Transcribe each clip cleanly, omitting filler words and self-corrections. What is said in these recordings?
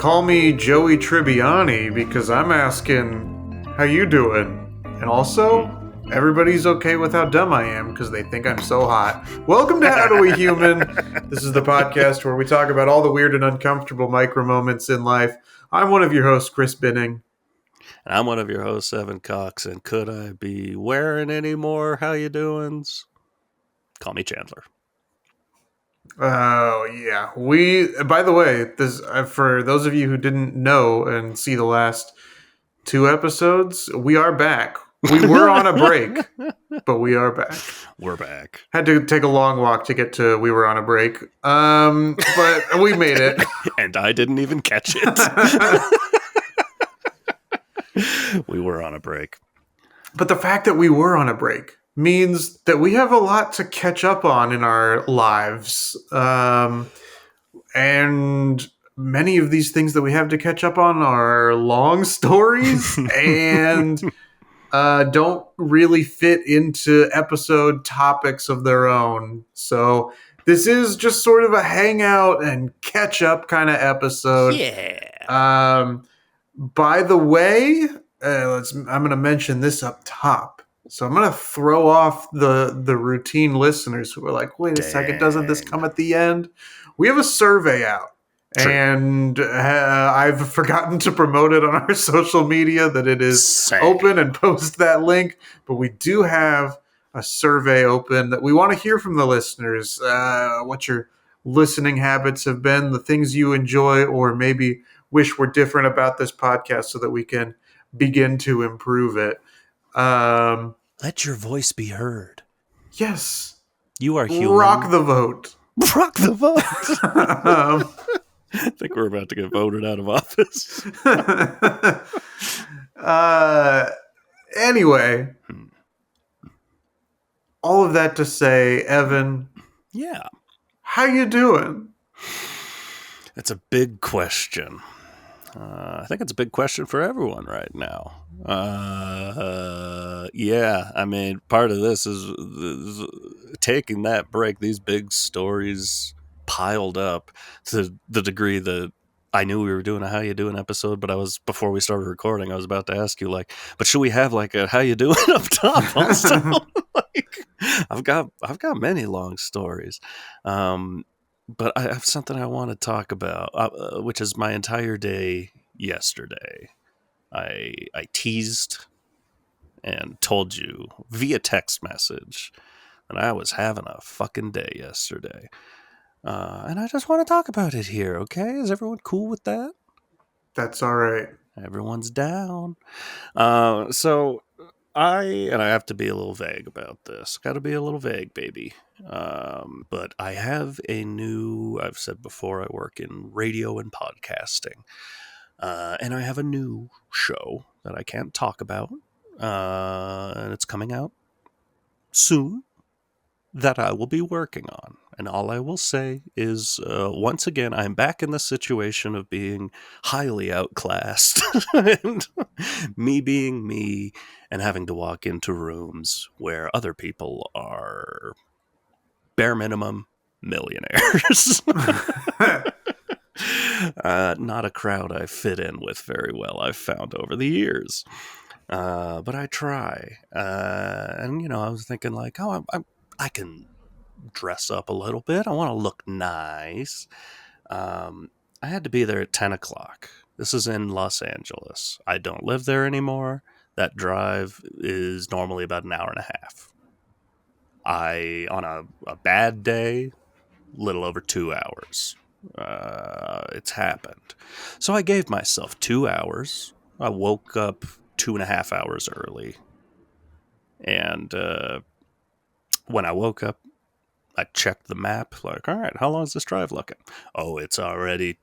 call me Joey Tribbiani because I'm asking, how you doing? And also, everybody's okay with how dumb I am because they think I'm so hot. Welcome to HowDoWeHuman. This is the podcast where we talk about all the weird and uncomfortable micro moments in life. I'm one of your hosts, Chris Binning. And I'm one of your hosts, Evan Cox. And could I be wearing any more how you doings? Call me Chandler. Oh, yeah. By the way, this for those of you who didn't know and see the last 2 episodes, we are back. We were on a break, but we are back. We're back. Had to take a long walk to get to we were on a break. But we made it. And I didn't even catch it. We were on a break. But the fact that we were on a break means that we have a lot to catch up on in our lives. And many of these things that we have to catch up on are long stories and don't really fit into episode topics of their own. So this is just sort of a hangout and catch up kind of episode. Yeah. By the way, I'm going to mention this up top. So I'm going to throw off the routine listeners who are like, wait a second, doesn't this come at the end? We have a survey out. True. And I've forgotten to promote it on our social media that it is open and post that link. But we do have a survey open that we want to hear from the listeners. What your listening habits have been, the things you enjoy or maybe wish were different about this podcast so that we can begin to improve it. Let your voice be heard. Yes. You are human. Rock the vote. Rock the vote. I think we're about to get voted out of office. Anyway, all of that to say, Evan. Yeah. How you doing? It's a big question. I think it's a big question for everyone right now. Yeah, I mean, part of this is taking that break. These big stories piled up to the degree that I knew we were doing a How You Doing episode, but before we started recording, I was about to ask you, like, but should we have like a How You Doing up top also? Like, I've got many long stories. But I have something I want to talk about, which is my entire day yesterday. I teased and told you via text message that I was having a fucking day yesterday. And I just want to talk about it here, okay? Is everyone cool with that? That's all right. Everyone's down. So I have to be a little vague about this. Got to be a little vague, baby. But I have I've said before, I work in radio and podcasting. And I have a new show that I can't talk about. And it's coming out soon that I will be working on. And all I will say is, once again, I'm back in the situation of being highly outclassed. And me being me and having to walk into rooms where other people are bare minimum millionaires. Not a crowd I fit in with very well, I've found over the years. But I try. And, I was thinking like, I can dress up a little bit. I want to look nice. I had to be there at 10 o'clock. This is in Los Angeles. I don't live there anymore. That drive is normally about an hour and a half. On a bad day, little over 2 hours. It's happened. So I gave myself 2 hours. I woke up 2.5 hours early. And when I woke up, I checked the map, like, all right, how long is this drive looking? Oh, it's already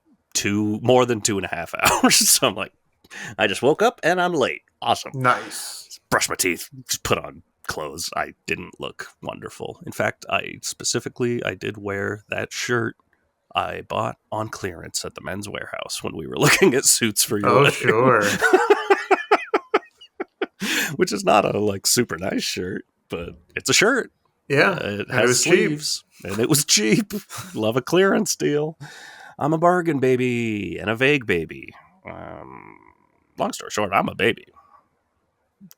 more than 2.5 hours. So I'm like, I just woke up and I'm late. Awesome. Nice. Just brush my teeth, just put on clothes. I didn't look wonderful. In fact, I did wear that shirt I bought on clearance at the Men's Warehouse when we were looking at suits for your wedding. Sure. Which is not a super nice shirt, but it's a shirt. Yeah. It has sleeves, cheap. And it was cheap. Love a clearance deal. I'm a bargain baby and a vague baby. Long story short, I'm a baby.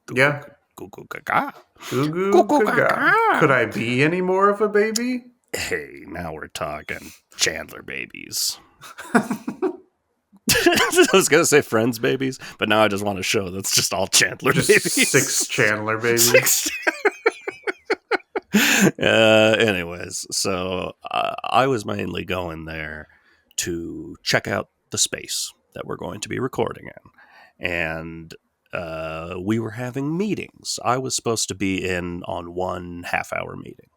Goo goo Yeah. goo goo gaga. Goo Goo goo goo gaga. Could gaga. I be any more of a baby? Hey, now we're talking Chandler babies. I was gonna say Friends babies, but now I just want to show that's just all Chandler Just babies. 6 Chandler babies. 6. Anyways, so I was mainly going there to check out the space that we're going to be recording in, and we were having meetings. I was supposed to be in on 1 half-hour meeting,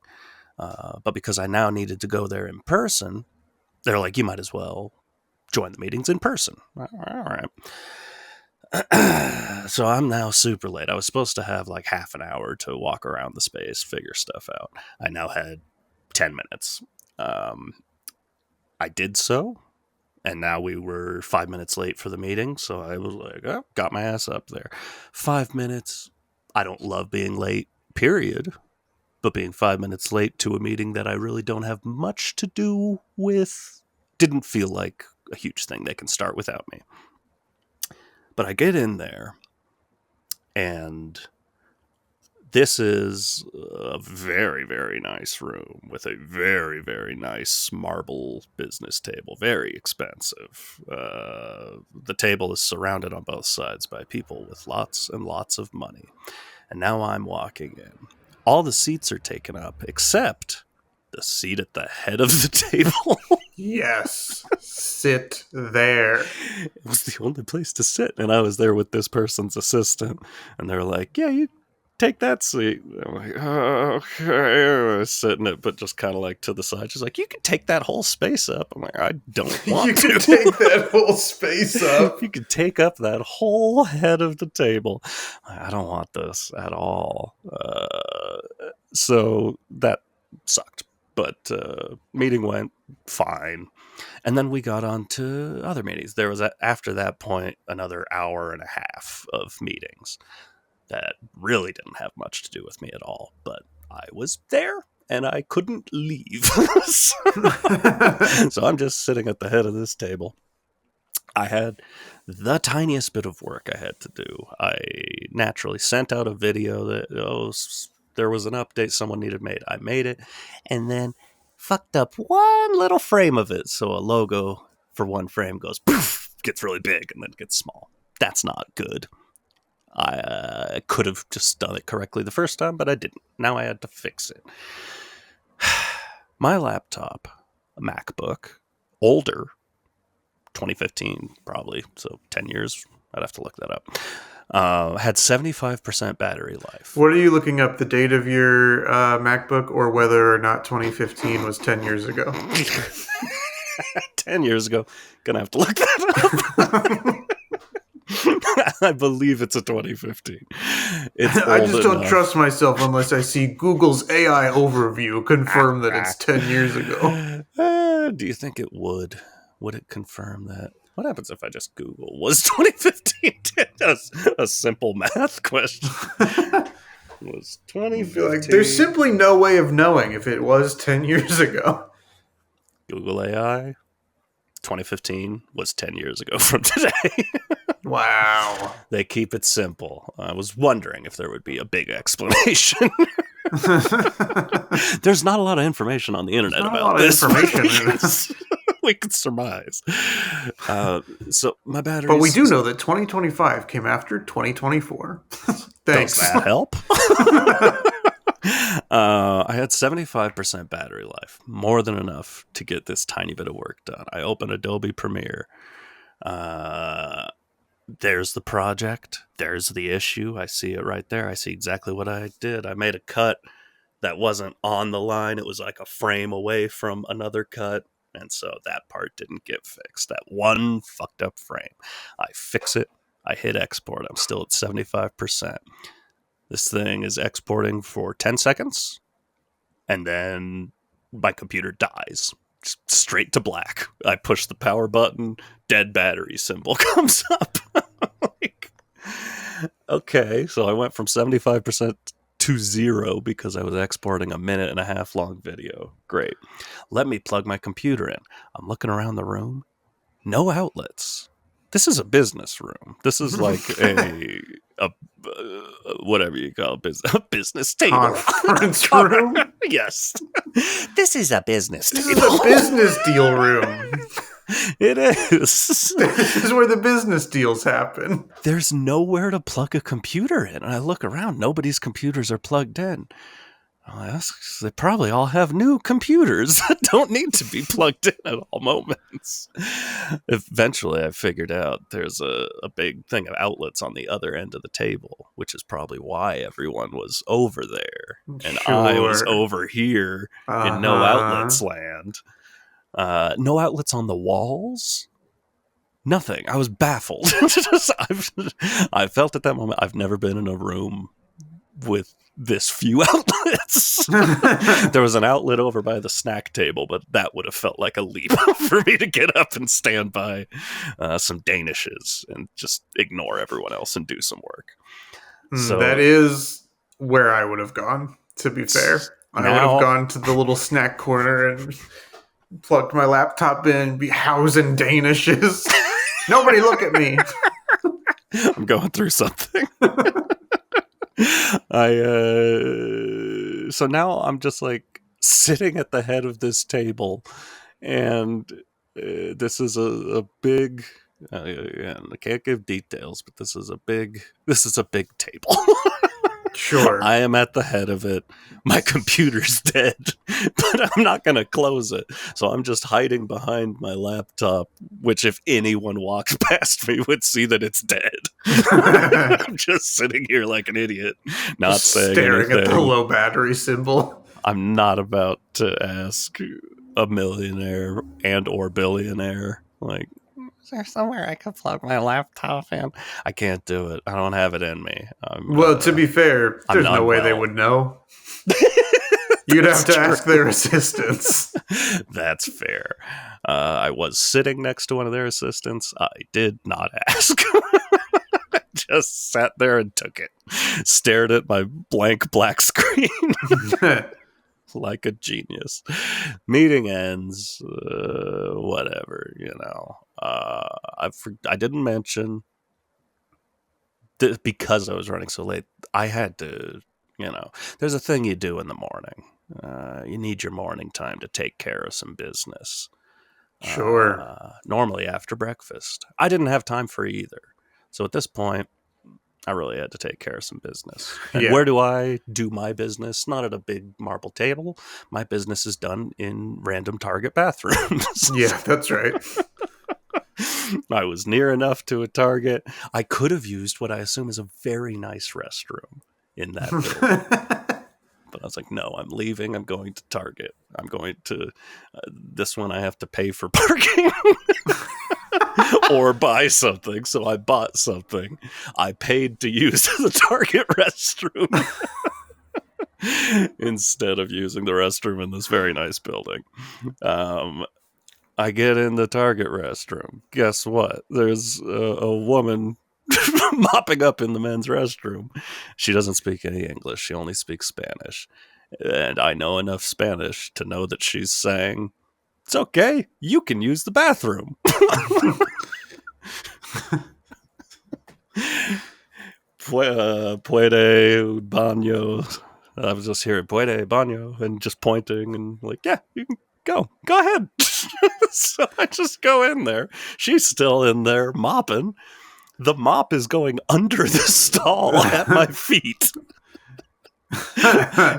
but because I now needed to go there in person, they're like, you might as well join the meetings in person. All right. So I'm now super late. I was supposed to have like half an hour to walk around the space, figure stuff out. I now had 10 minutes. I did so, and now we were 5 minutes late for the meeting. So I was like, oh, got my ass up there. 5 minutes. I don't love being late, period. But being 5 minutes late to a meeting that I really don't have much to do with didn't feel like a huge thing they can start without me. But I get in there, and this is a very, very nice room with a very, very nice marble business table. Very expensive. The table is surrounded on both sides by people with lots and lots of money. And now I'm walking in. All the seats are taken up except the seat at the head of the table. Yes. Sit there. It was the only place to sit. And I was there with this person's assistant. And they were like, yeah, you take that seat. I'm like, oh, okay. I was sitting it, but just kind of like to the side. She's like, you can take that whole space up. I'm like, I don't want You to. can take that whole space up. You can take up that whole head of the table. I don't want this at all. So that sucked. But meeting went fine. And then we got on to other meetings. There was, after that point, another hour and a half of meetings that really didn't have much to do with me at all. But I was there, and I couldn't leave. So I'm just sitting at the head of this table. I had the tiniest bit of work I had to do. I naturally sent out a video that, there was an update someone needed made. I made it, and then fucked up one little frame of it. So a logo for one frame goes poof, gets really big, and then gets small. That's not good. I could have just done it correctly the first time, but I didn't. Now I had to fix it. My laptop, a MacBook, older, 2015 probably, so 10 years. I'd have to look that up. Had 75% battery life. What are you looking up, the date of your MacBook or whether or not 2015 was 10 years ago? 10 years ago. Gonna have to look that up. I believe it's a 2015. I just don't trust myself unless I see Google's AI overview confirm that it's 10 years ago. Do you think it would? Would it confirm that? What happens if I just Google, was 2015 a simple math question? Was 2015... Like, there's simply no way of knowing if it was 10 years ago. Google AI, 2015 was 10 years ago from today. Wow. They keep it simple. I was wondering if there would be a big explanation. There's not a lot of information on the internet about this. We can surmise. So my battery. But we do know that 2025 came after 2024. Thanks. Does that help? I had 75% battery life, more than enough to get this tiny bit of work done. I opened Adobe Premiere. There's the project. There's the issue. I see it right there. I see exactly what I did. I made a cut that wasn't on the line. It was like a frame away from another cut. And so that part didn't get fixed. That one fucked up frame. I fix it. I hit export. I'm still at 75%. This thing is exporting for 10 seconds. And then my computer dies. Straight to black. I push the power button. Dead battery symbol comes up. Like, okay, so I went from 75% to 0 because I was exporting a 1.5 minute long video. Great. Let me plug my computer in. I'm looking around the room. No outlets. This is a business room. This is like a whatever you call it, a business table. Conference room? Yes. This is a business This table. is a business deal room. It is. This is where the business deals happen. There's nowhere to plug a computer in. And I look around. Nobody's computers are plugged in. They probably all have new computers that don't need to be plugged in at all moments. Eventually, I figured out there's a big thing of outlets on the other end of the table, which is probably why everyone was over there. And I was over here in no outlets land. No outlets on the walls. Nothing. I was baffled. I felt at that moment, I've never been in a room with this few outlets. There was an outlet over by the snack table, but that would have felt like a leap for me to get up and stand by some Danishes and just ignore everyone else and do some work. So that is where I would have gone, to be fair. I would have gone to the little snack corner and plugged my laptop in and be housing Danishes. Nobody look at me. I'm going through something. So now I'm just like sitting at the head of this table, and this is a big. I can't give details, but this is a big table. Sure. I am at the head of it. My computer's dead, but I'm not going to close it. So I'm just hiding behind my laptop, which if anyone walks past me would see that it's dead. I'm just sitting here like an idiot, not saying staring anything. At the low battery symbol. I'm not about to ask a millionaire and or billionaire, like, is there somewhere I could plug my laptop in? I can't do it. I don't have it in me. Well, to be fair, there's no way they would know. You'd have to ask their assistants. That's fair. I was sitting next to one of their assistants. I did not ask. Just sat there and took it. Stared at my blank black screen. Like a genius. Meeting ends. Whatever, you know. I didn't mention because I was running so late. I had to, you know, there's a thing you do in the morning. You need your morning time to take care of some business. Sure. Normally after breakfast. I didn't have time for either. So at this point, I really had to take care of some business. And where do I do my business? Not at a big marble table. My business is done in random Target bathrooms. Yeah, that's right. I was near enough to a Target. I could have used what I assume is a very nice restroom in that building. But I was like, no, I'm leaving. I'm going to Target. I'm going to this one I have to pay for parking. Or buy something, so I bought something. I paid to use the Target restroom instead of using the restroom in this very nice building. I get in the Target restroom. Guess what? There's a woman mopping up in the men's restroom. She doesn't speak any English. She only speaks Spanish. And I know enough Spanish to know that she's saying, it's okay, you can use the bathroom. Puede baño. I was just hearing puede baño and just pointing and like, yeah, you can go ahead. So I just go in there. She's still in there mopping. The mop is going under the stall at my feet.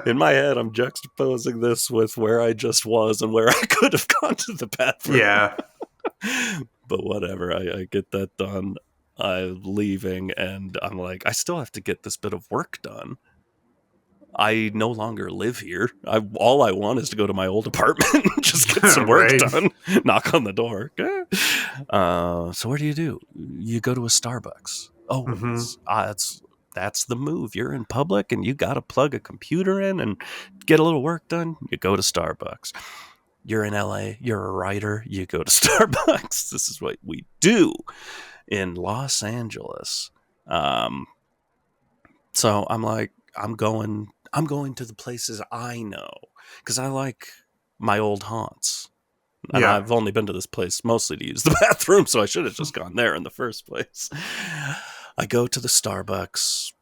In my head, I'm juxtaposing this with where I just was and where I could have gone to the bathroom. Yeah. But whatever, I get that done. I'm leaving, and I'm like, I still have to get this bit of work done. I no longer live here. All I want is to go to my old apartment and just get some work done. Knock on the door. So what do? You go to a Starbucks. Oh, that's the move. You're in public, and you got to plug a computer in and get a little work done. You go to Starbucks. You're in LA, you're a writer, you go to Starbucks. This is what we do in Los Angeles. So I'm like, I'm going I'm going to the places I know because I like my old haunts. And Yeah. I've only been to this place mostly to use the bathroom, so I should have just gone there in the first place. I go to the Starbucks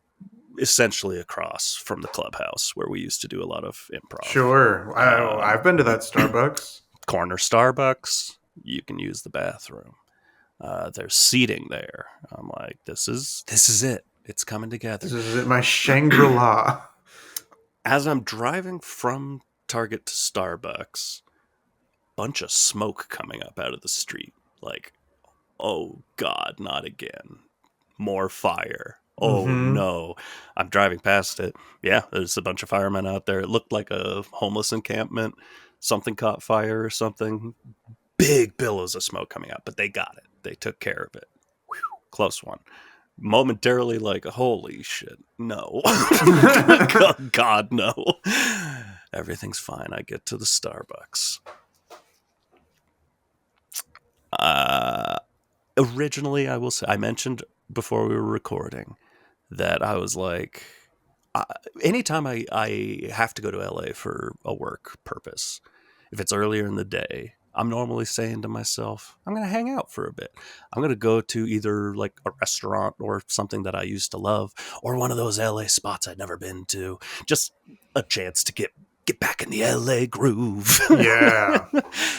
essentially across from the clubhouse where we used to do a lot of improv. Sure. I've been to that Starbucks. Corner Starbucks, you can use the bathroom. There's seating there. I'm like, this is it. It's coming together. This is my Shangri-La. As I'm driving from Target to Starbucks, bunch of smoke coming up out of the street. Like, oh God, not again. More fire. Oh no. I'm driving past it. Yeah, there's a bunch of firemen out there. It looked like a homeless encampment. Something caught fire or something. Big billows of smoke coming out, but they got it. They took care of it. Whew, close one. Momentarily like, holy shit, no. God, no. Everything's fine. I get to the Starbucks. Originally, I will say, I mentioned before we were recording that I was like, anytime I have to go to LA for a work purpose, if it's earlier in the day, I'm normally saying to myself, I'm going to hang out for a bit. I'm going to go to either like a restaurant or something that I used to love, or one of those LA spots I'd never been to. Just a chance to get back in the LA groove. Yeah.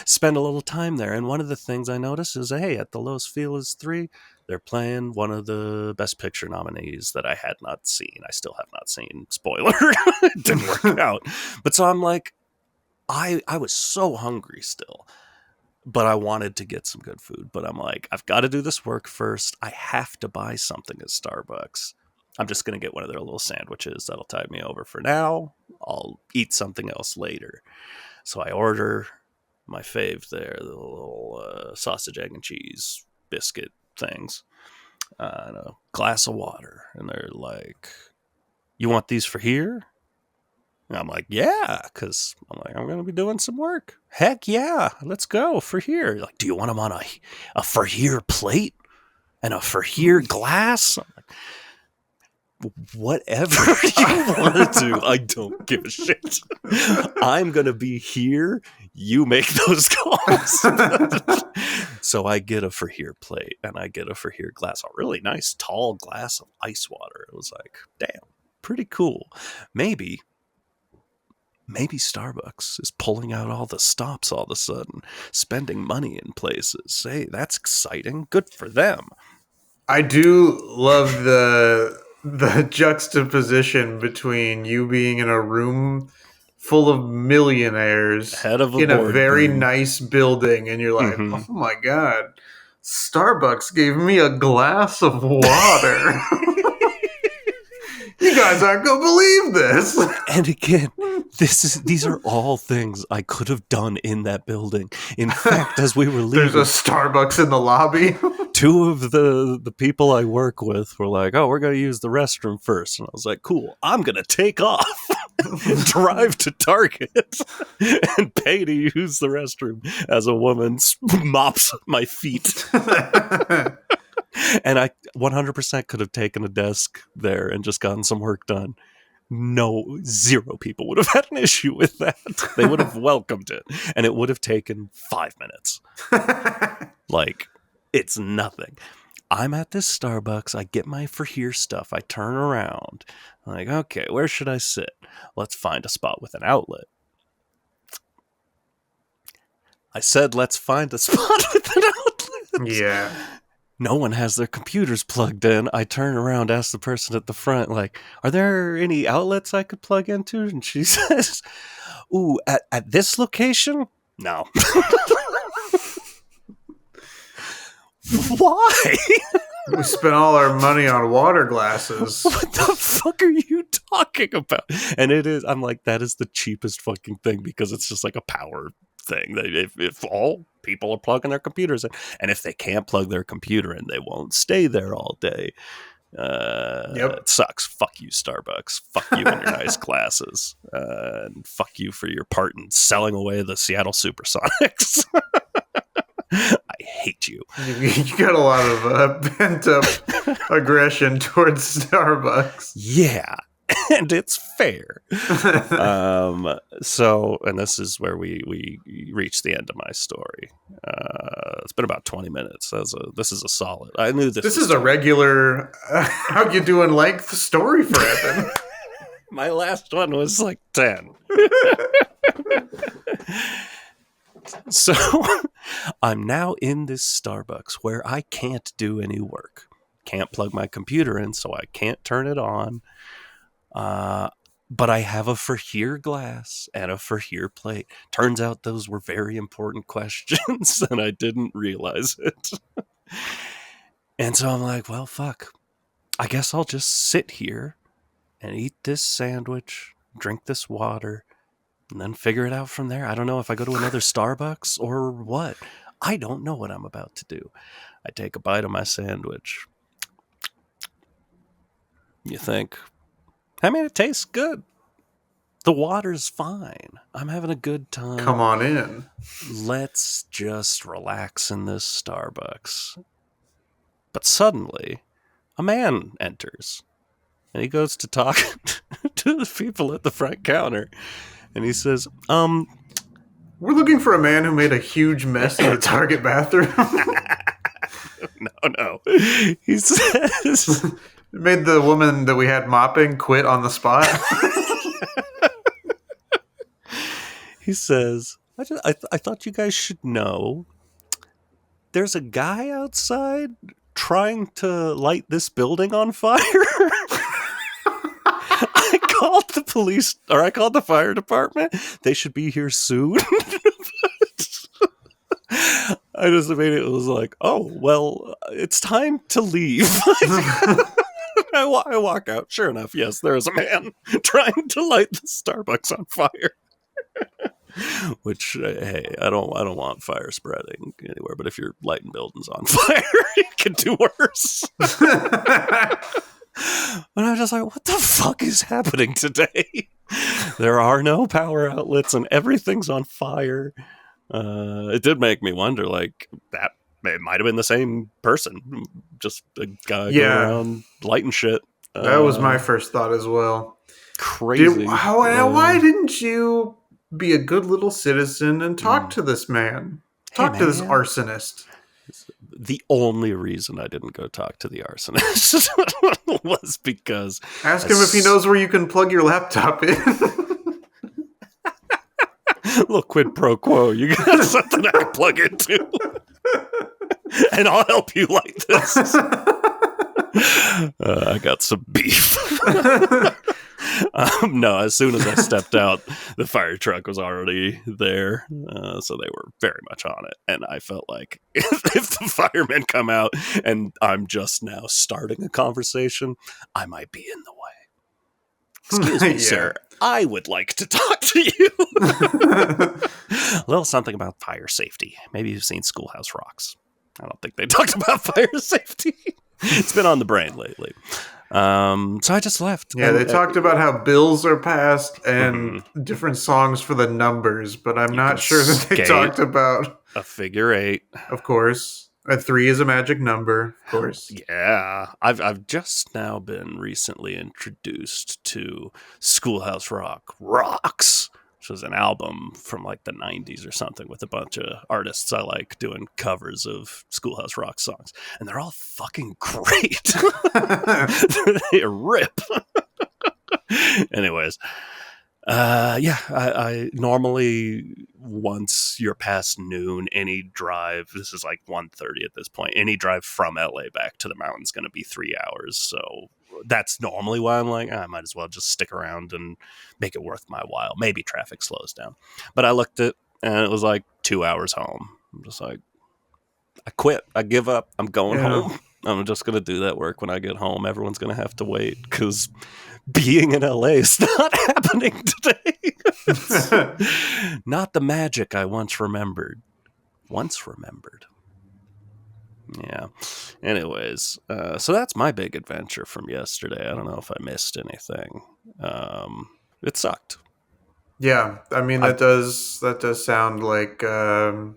Spend a little time there. And one of the things I noticed is, hey, at the Los Feliz 3, they're playing one of the Best Picture nominees that I had not seen. I still have not seen. Spoiler. It didn't work out. But so I'm like, I was so hungry still, but I wanted to get some good food. But I'm like, I've got to do this work first. I have to buy something at Starbucks. I'm just going to get one of their little sandwiches. That'll tide me over for now. I'll eat something else later. So I order my fave there, the little sausage, egg, and cheese biscuit things, and a glass of water. And they're like, you want these for here? And I'm like, yeah, because I'm going to be doing some work. Heck yeah, let's go for here. Like, do you want them on a for here plate and a for here glass? I'm like, whatever you want to do, I don't give a shit. I'm going to be here. You make those calls. So I get a for here plate and I get a for here glass, a really nice tall glass of ice water. It was like, damn, pretty cool. Maybe Starbucks is pulling out all the stops all of a sudden, spending money in places. Hey, that's exciting. Good for them. I do love the juxtaposition between you being in a room full of millionaires Head of a in a board very room. nice building, and you're like, oh my God, Starbucks gave me a glass of water. You guys aren't going to believe this. And again, these are all things I could have done in that building. In fact, as we were leaving, there's a Starbucks in the lobby. Two of the people I work with were like, oh, we're going to use the restroom first. And I was like, cool, I'm going to take off, drive to Target, and pay to use the restroom as a woman mops my feet. And I 100% could have taken a desk there and just gotten some work done. No, zero people would have had an issue with that. They would have welcomed it. And it would have taken 5 minutes. Like, it's nothing. I'm at this Starbucks. I get my for here stuff. I turn around. I'm like, okay, where should I sit? Let's find a spot with an outlet. I said, let's find a spot with an outlet. Yeah. No one has their computers plugged in. I turn around, ask the person at the front, like, are there any outlets I could plug into? And she says, ooh, at this location? No. Why? We spent all our money on water glasses. What the fuck are you talking about? And it is, I'm like, that is the cheapest fucking thing because it's just like a power thing. If all people are plugging their computers in, and if they can't plug their computer in, they won't stay there all day. It sucks. Fuck you, Starbucks. Fuck you and your nice glasses. And fuck you for your part in selling away the Seattle Supersonics. I hate you. You got a lot of pent up aggression towards Starbucks. Yeah. and it's fair. So, and this is where we reach the end of my story. It's been about 20 minutes. This is a solid. I knew this is a regular how you doing length story for Evan. My last one was like 10. So I'm now in this Starbucks where I can't do any work. Can't plug my computer in, so I can't turn it on. But I have a for here glass and a for here plate. Turns out those were very important questions, and I didn't realize it. And so I'm like, well, fuck. I guess I'll just sit here and eat this sandwich, drink this water, and then figure it out from there. I don't know if I go to another Starbucks or what. I don't know what I'm about to do. I take a bite of my sandwich. You think, I mean, it tastes good. The water's fine. I'm having a good time. Come on in. Let's just relax in this Starbucks. But suddenly, a man enters. And he goes to talk to the people at the front counter. And he says, we're looking for a man who made a huge mess in the Target bathroom. No. He says... made the woman that we had mopping quit on the spot. He says, I thought you guys should know there's a guy outside trying to light this building on fire. I called the police, or I called the fire department. They should be here soon. I just immediately was like, oh, well, it's time to leave. I walk out. Sure enough, yes, there is a man trying to light the Starbucks on fire. Which, hey, I don't want fire spreading anywhere, but if you're lighting buildings on fire, you can do worse. But I'm just like, what the fuck is happening today? There are no power outlets and everything's on fire. It did make me wonder, like, that it might have been the same person, just a guy going around lighting shit. That was my first thought as well. Crazy. Why didn't you be a good little citizen and talk to this man? Talk to this arsonist. The only reason I didn't go talk to the arsonist was because... Ask him if he knows where you can plug your laptop in. Look, quid pro quo. You got something I can plug into. And I'll help you like this. I got some beef. No, as soon as I stepped out, the fire truck was already there. So they were very much on it. And I felt like if the firemen come out and I'm just now starting a conversation, I might be in the way. Excuse me, sir. I would like to talk to you. A little something about fire safety. Maybe you've seen Schoolhouse Rocks. I don't think they talked about fire safety. It's been on the brain lately. So I just left. Yeah, they talked about how bills are passed and different songs for the numbers, but I'm not sure that they talked about a figure 8. Of course. A 3 is a magic number, of course. Yeah. I've just now been recently introduced to Schoolhouse Rock Rocks, which was an album from like the 90s or something with a bunch of artists I like doing covers of Schoolhouse Rock songs. And they're all fucking great. They rip. Anyways. I normally, once you're past noon, any drive, this is like 1:30 at this point, any drive from LA back to the mountain's going to be 3 hours. So that's normally why I'm like, I might as well just stick around and make it worth my while. Maybe traffic slows down. But I looked at, and it was like 2 hours home. I'm just like, I quit. I give up. I'm going home. I'm just going to do that work when I get home. Everyone's going to have to wait because being in LA is not happening today. Not the magic I once remembered. Yeah. Anyways, so that's my big adventure from yesterday. I don't know if I missed anything. It sucked. Yeah, I mean that does sound like a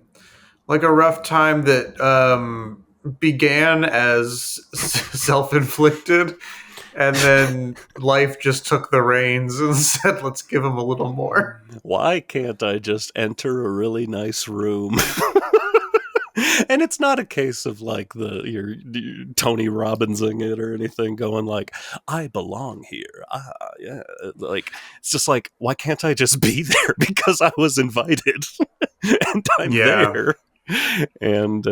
rough time that began as self-inflicted And then life just took the reins and said, let's give him a little more. Why can't I just enter a really nice room? And it's not a case of like you're Tony Robbinsing it or anything, going like, I belong here. Yeah. Like, it's just like, why can't I just be there because I was invited and I'm Yeah. there? And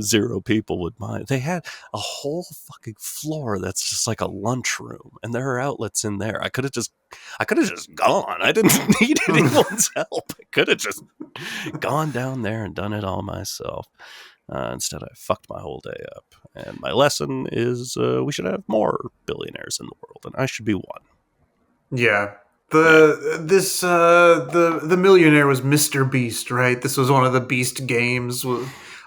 0 people would mind. They had a whole fucking floor that's just like a lunchroom, and there are outlets in there. I could have just gone. I didn't need anyone's help. I could have just gone down there and done it all myself. Instead, I fucked my whole day up. And my lesson is we should have more billionaires in the world, and I should be one. Yeah. Yeah. The millionaire was Mr. Beast, right? This was one of the Beast games.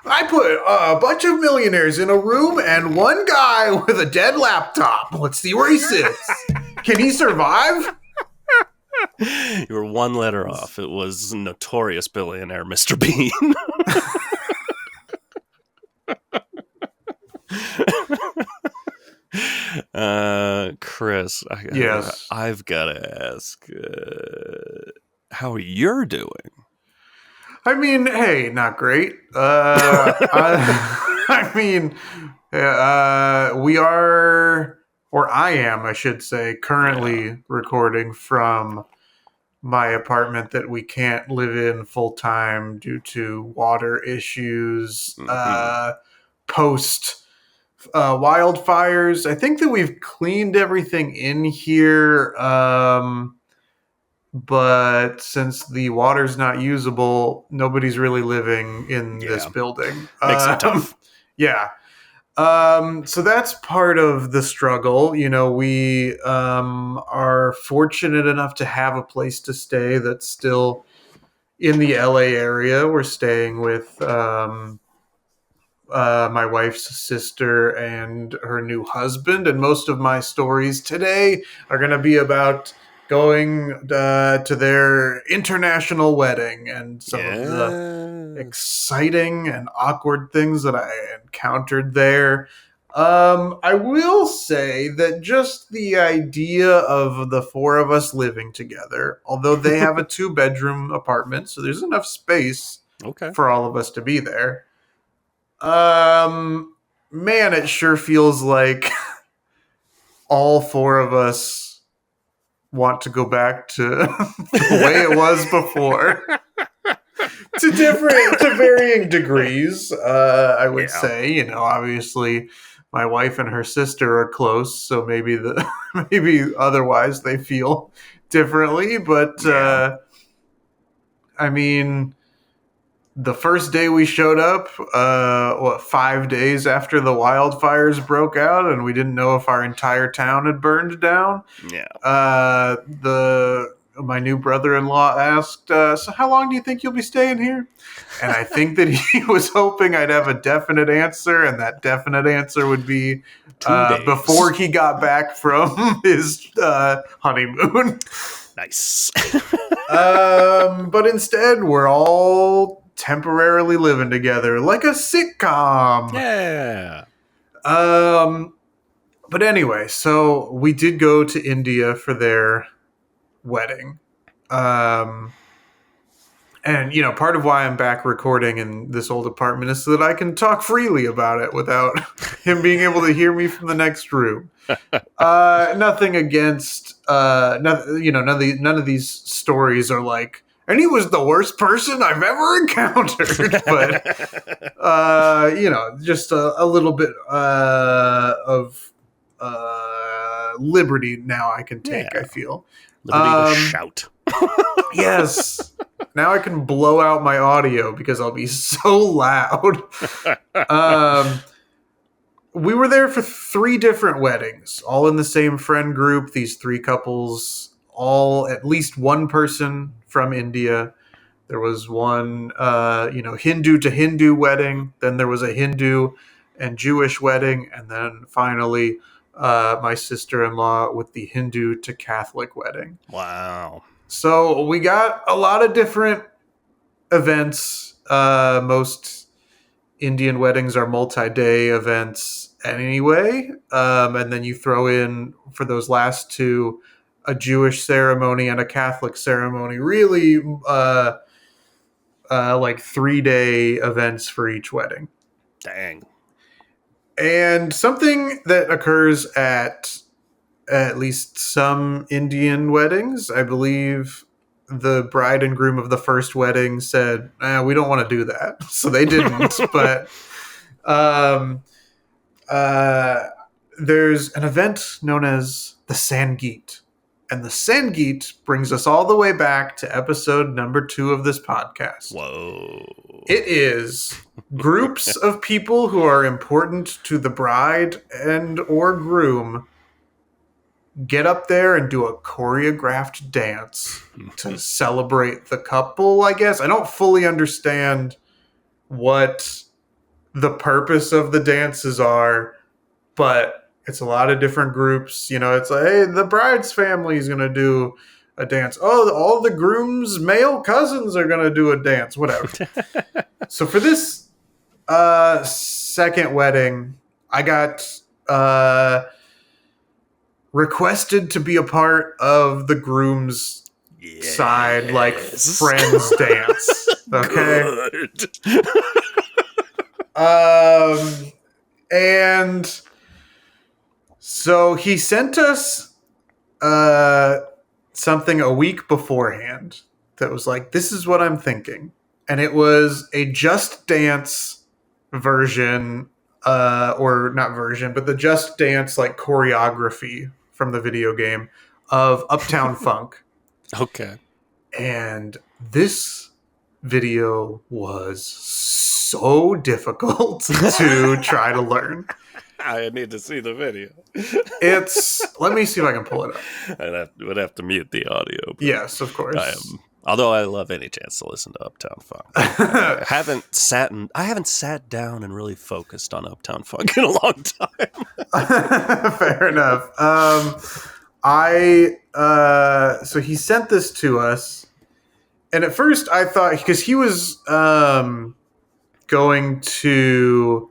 I put a bunch of millionaires in a room and one guy with a dead laptop. Let's see where he sits. Can he survive? You were one letter off. It was notorious billionaire Mr. Bean. Chris, Yes. I've got to ask, how you're doing? I mean, hey, not great. I mean, we are, or I am, I should say, currently recording from my apartment that we can't live in full time due to water issues. Post wildfires. I think that we've cleaned everything in here. But since the water's not usable, nobody's really living in this building. Makes it tough. Yeah. So that's part of the struggle. You know, we are fortunate enough to have a place to stay that's still in the LA area. We're staying with my wife's sister and her new husband. And most of my stories today are going to be about going to their international wedding and some of the exciting and awkward things that I encountered there. I will say that just the idea of the 4 of us living together, although they have a 2-bedroom apartment, so there's enough space for all of us to be there. Man, it sure feels like all 4 of us want to go back to the way it was before. to varying degrees, I would say. You know, obviously my wife and her sister are close, so maybe maybe otherwise they feel differently, but I mean, the first day we showed up, 5 days after the wildfires broke out, and we didn't know if our entire town had burned down. Yeah. My new brother-in-law asked, so how long do you think you'll be staying here? And I think that he was hoping I'd have a definite answer, and that definite answer would be 2 days. Before he got back from his honeymoon. Nice. But instead, we're all temporarily living together like a sitcom. Yeah. But anyway, so we did go to India for their wedding. And, you know, part of why I'm back recording in this old apartment is so that I can talk freely about it without him being able to hear me from the next room. Nothing against, none of these stories are like, and he was the worst person I've ever encountered. But, just a little bit of liberty now I can take, I feel. Liberty to shout. Yes. Now I can blow out my audio because I'll be so loud. We were there for 3 different weddings, all in the same friend group. These 3 couples, all at least one person from India. There was one, Hindu to Hindu wedding. Then there was a Hindu and Jewish wedding. And then finally, my sister-in-law with the Hindu to Catholic wedding. Wow. So we got a lot of different events. Most Indian weddings are multi-day events. anyway. And then you throw in, for those last two, a Jewish ceremony and a Catholic ceremony. Really, like 3-day events for each wedding. Dang. And something that occurs at least some Indian weddings, I believe the bride and groom of the first wedding said, we don't want to do that. So they didn't. But um, there's an event known as the Sangeet. And the Sangeet brings us all the way back to episode number 2 of this podcast. Whoa. It is groups of people who are important to the bride and or groom get up there and do a choreographed dance to celebrate the couple, I guess. I don't fully understand what the purpose of the dances are, but it's a lot of different groups. You know, it's like, hey, the bride's family is going to do a dance. Oh, all the groom's male cousins are going to do a dance, whatever. So for this second wedding, I got requested to be a part of the groom's side, like friends dance. Okay. Good. And so he sent us something a week beforehand that was like, this is what I'm thinking. And it was a Just Dance version, or not version, but the Just Dance like choreography from the video game of Uptown Funk. Okay. And this video was so difficult to try to learn. I need to see the video. Let me see if I can pull it up. Would have to mute the audio. Yes, of course. Although I love any chance to listen to Uptown Funk. I haven't sat down and really focused on Uptown Funk in a long time. Fair enough. So he sent this to us, and at first I thought, because he was going to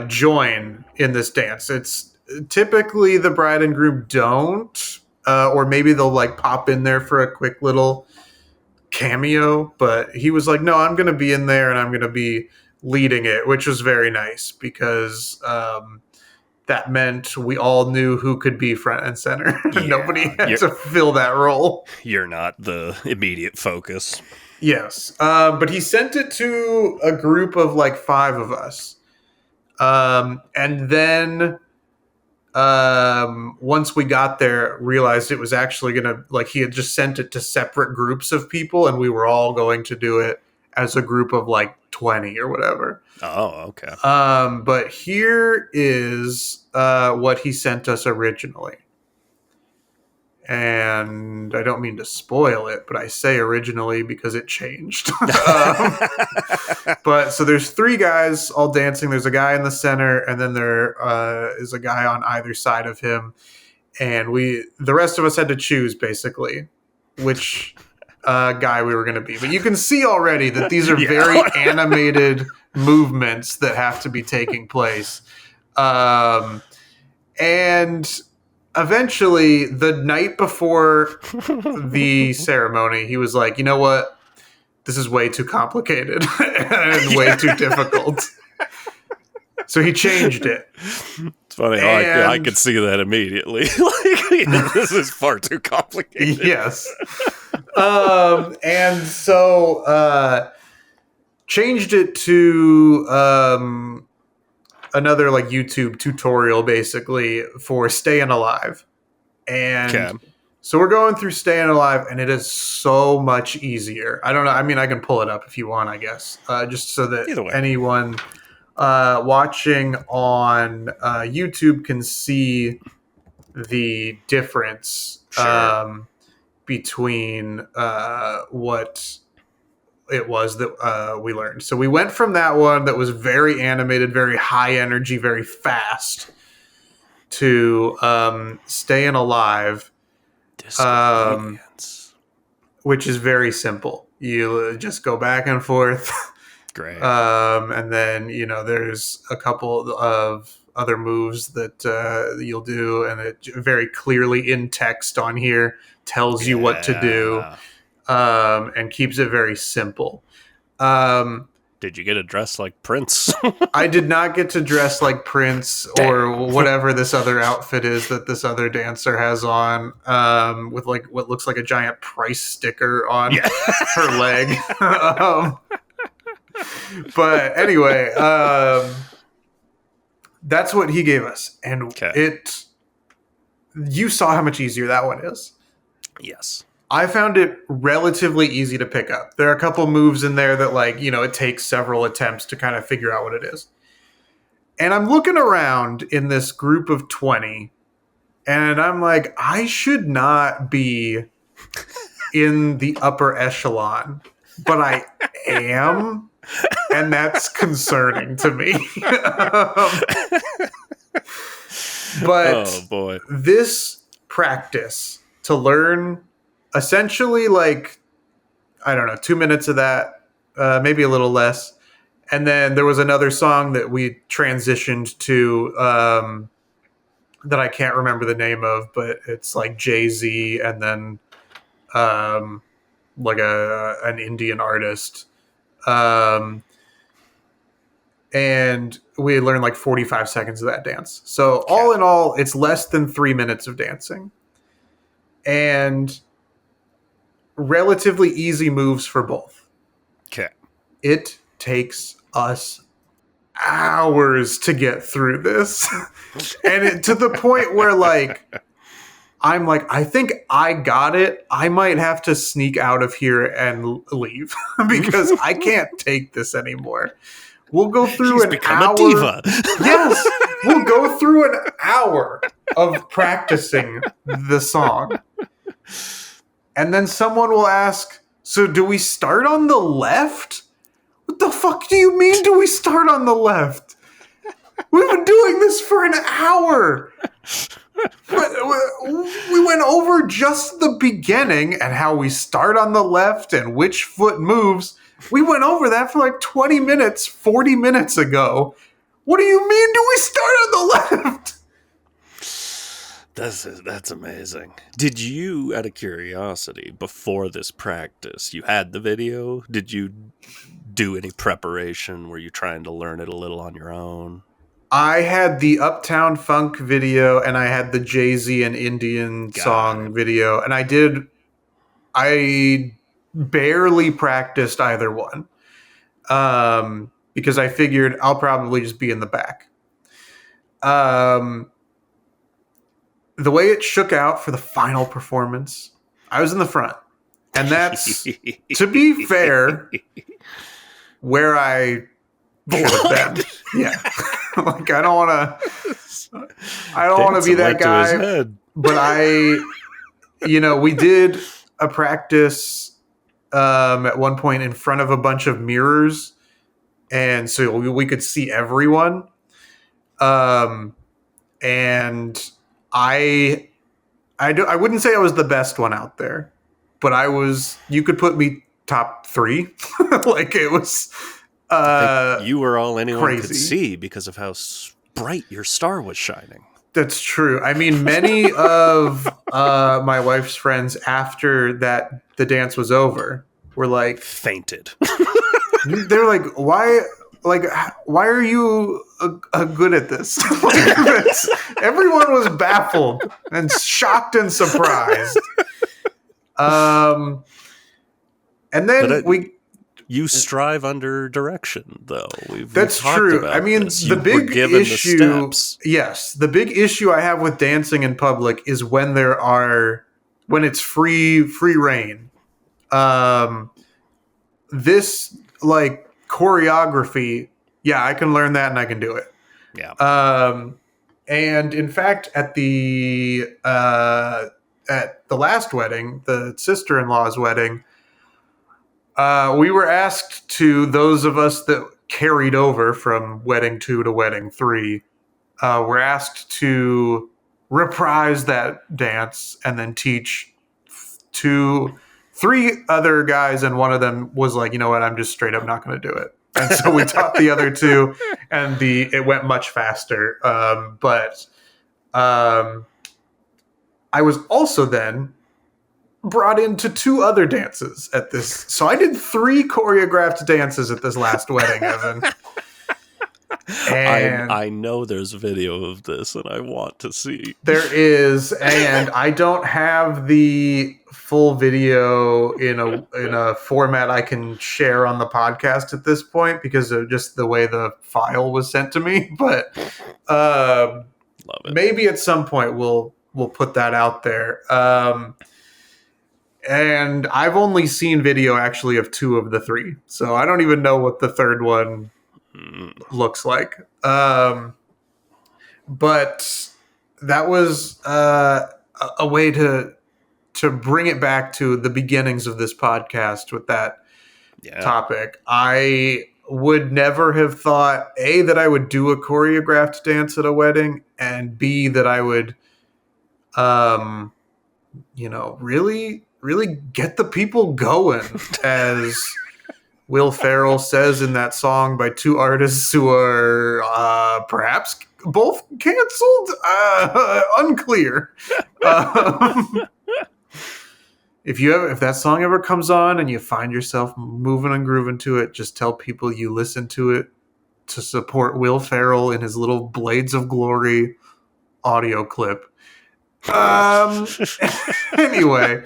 join in this dance. It's typically the bride and groom don't, or maybe they'll like pop in there for a quick little cameo, but he was like, no, I'm going to be in there and I'm going to be leading it, which was very nice because that meant we all knew who could be front and center. Yeah, nobody had to fill that role. You're not the immediate focus. Yes. But he sent it to a group of like 5 of us. And then once we got there, realized it was actually going to, like, he had just sent it to separate groups of people and we were all going to do it as a group of like 20 or whatever. Oh, okay. But here is what he sent us originally. And I don't mean to spoil it, but I say originally because it changed. But so there's 3 guys all dancing. There's a guy in the center, and then there is a guy on either side of him. And the rest of us had to choose basically which guy we were going to be. But you can see already that these are very animated movements that have to be taking place. And eventually, the night before the ceremony, he was like, you know what? This is way too complicated and way too difficult. So he changed it. It's funny. I could see that immediately. This is far too complicated. Yes. And so changed it to another like YouTube tutorial basically for staying alive. And so we're going through staying alive, and it is so much easier. I don't know. I mean, I can pull it up if you want, I guess, just so that anyone watching on YouTube can see the difference between what it was that we learned. So we went from that one that was very animated, very high energy, very fast, to staying alive, which is very simple. You just go back and forth. Great. And then, there's a couple of other moves that you'll do, and it very clearly in text on here tells you what to do, and keeps it very simple. Did you get a dress like Prince? I did not get to dress like Prince or whatever this other outfit is that this other dancer has on, with like what looks like a giant price sticker on her leg. But anyway, that's what he gave us, and you saw how much easier that one is. Yes. I found it relatively easy to pick up. There are a couple moves in there that, like, it takes several attempts to kind of figure out what it is. And I'm looking around in this group of 20, and I'm like, I should not be in the upper echelon, but I am, and that's concerning to me. But oh boy, this practice to learn essentially, like, I don't know, 2 minutes of that, maybe a little less. And then there was another song that we transitioned to, that I can't remember the name of, but it's like Jay-Z and then like an Indian artist. And we learned like 45 seconds of that dance. So all in all, it's less than 3 minutes of dancing. And relatively easy moves for both. Okay. It takes us hours to get through this. And to the point where, like, I'm like, I think I got it. I might have to sneak out of here and leave because I can't take this anymore. We'll go through an hour. A diva. Yes, we'll go through an hour of practicing the song. And then someone will ask, so do we start on the left? What the fuck do you mean, do we start on the left? We've been doing this for an hour. We went over just the beginning and how we start on the left and which foot moves. We went over that for like 20 minutes, 40 minutes ago. What do you mean, do we start on the left? That's amazing. Did you, out of curiosity, before this practice, you had the video? Did you do any preparation? Were you trying to learn it a little on your own? I had the Uptown Funk video and I had the Jay-Z and Indian song video, and I barely practiced either one, because I figured I'll probably just be in the back. The way it shook out for the final performance, I was in the front. And that's, to be fair, where I should have been. Yeah. Like, I don't want to be that guy. But we did a practice at one point in front of a bunch of mirrors. And so we could see everyone. And I wouldn't say I was the best one out there, but you could put me top 3. Like, it was, I think you were all anyone crazy. Could see because of how bright your star was shining. That's true. I mean, many of my wife's friends after the dance was over were like fainted. They're like, why are you good at this? Everyone was baffled and shocked and surprised. And then you strive under direction, though. That's true. I mean, the big issue. Yes, the big issue I have with dancing in public is when it's free reign. This, like, choreography, yeah, I can learn that and I can do it. Yeah. And in fact, at the last wedding, the sister-in-law's wedding, we were asked to, those of us that carried over from wedding 2 to wedding 3, were asked to reprise that dance and then teach 3 other guys, and one of them was like, you know what, I'm just straight up not going to do it. And so we taught the other two, and it went much faster. But I was also then brought into 2 other dances at this. So I did 3 choreographed dances at this last wedding, Evan. And I know there's video of this, and I want to see. There is, and I don't have the full video in a format I can share on the podcast at this point because of just the way the file was sent to me. But Love it. maybe at some point we'll put that out there. And I've only seen video actually of 2 of the 3, so I don't even know what the third one looks like. But that was a way to bring it back to the beginnings of this podcast with that topic. I would never have thought, A, that I would do a choreographed dance at a wedding, and B, that I would, really, really get the people going, as Will Ferrell says in that song by 2 artists who are perhaps both canceled. Unclear. If that song ever comes on and you find yourself moving and grooving to it, just tell people you listen to it to support Will Ferrell in his little Blades of Glory audio clip. Anyway.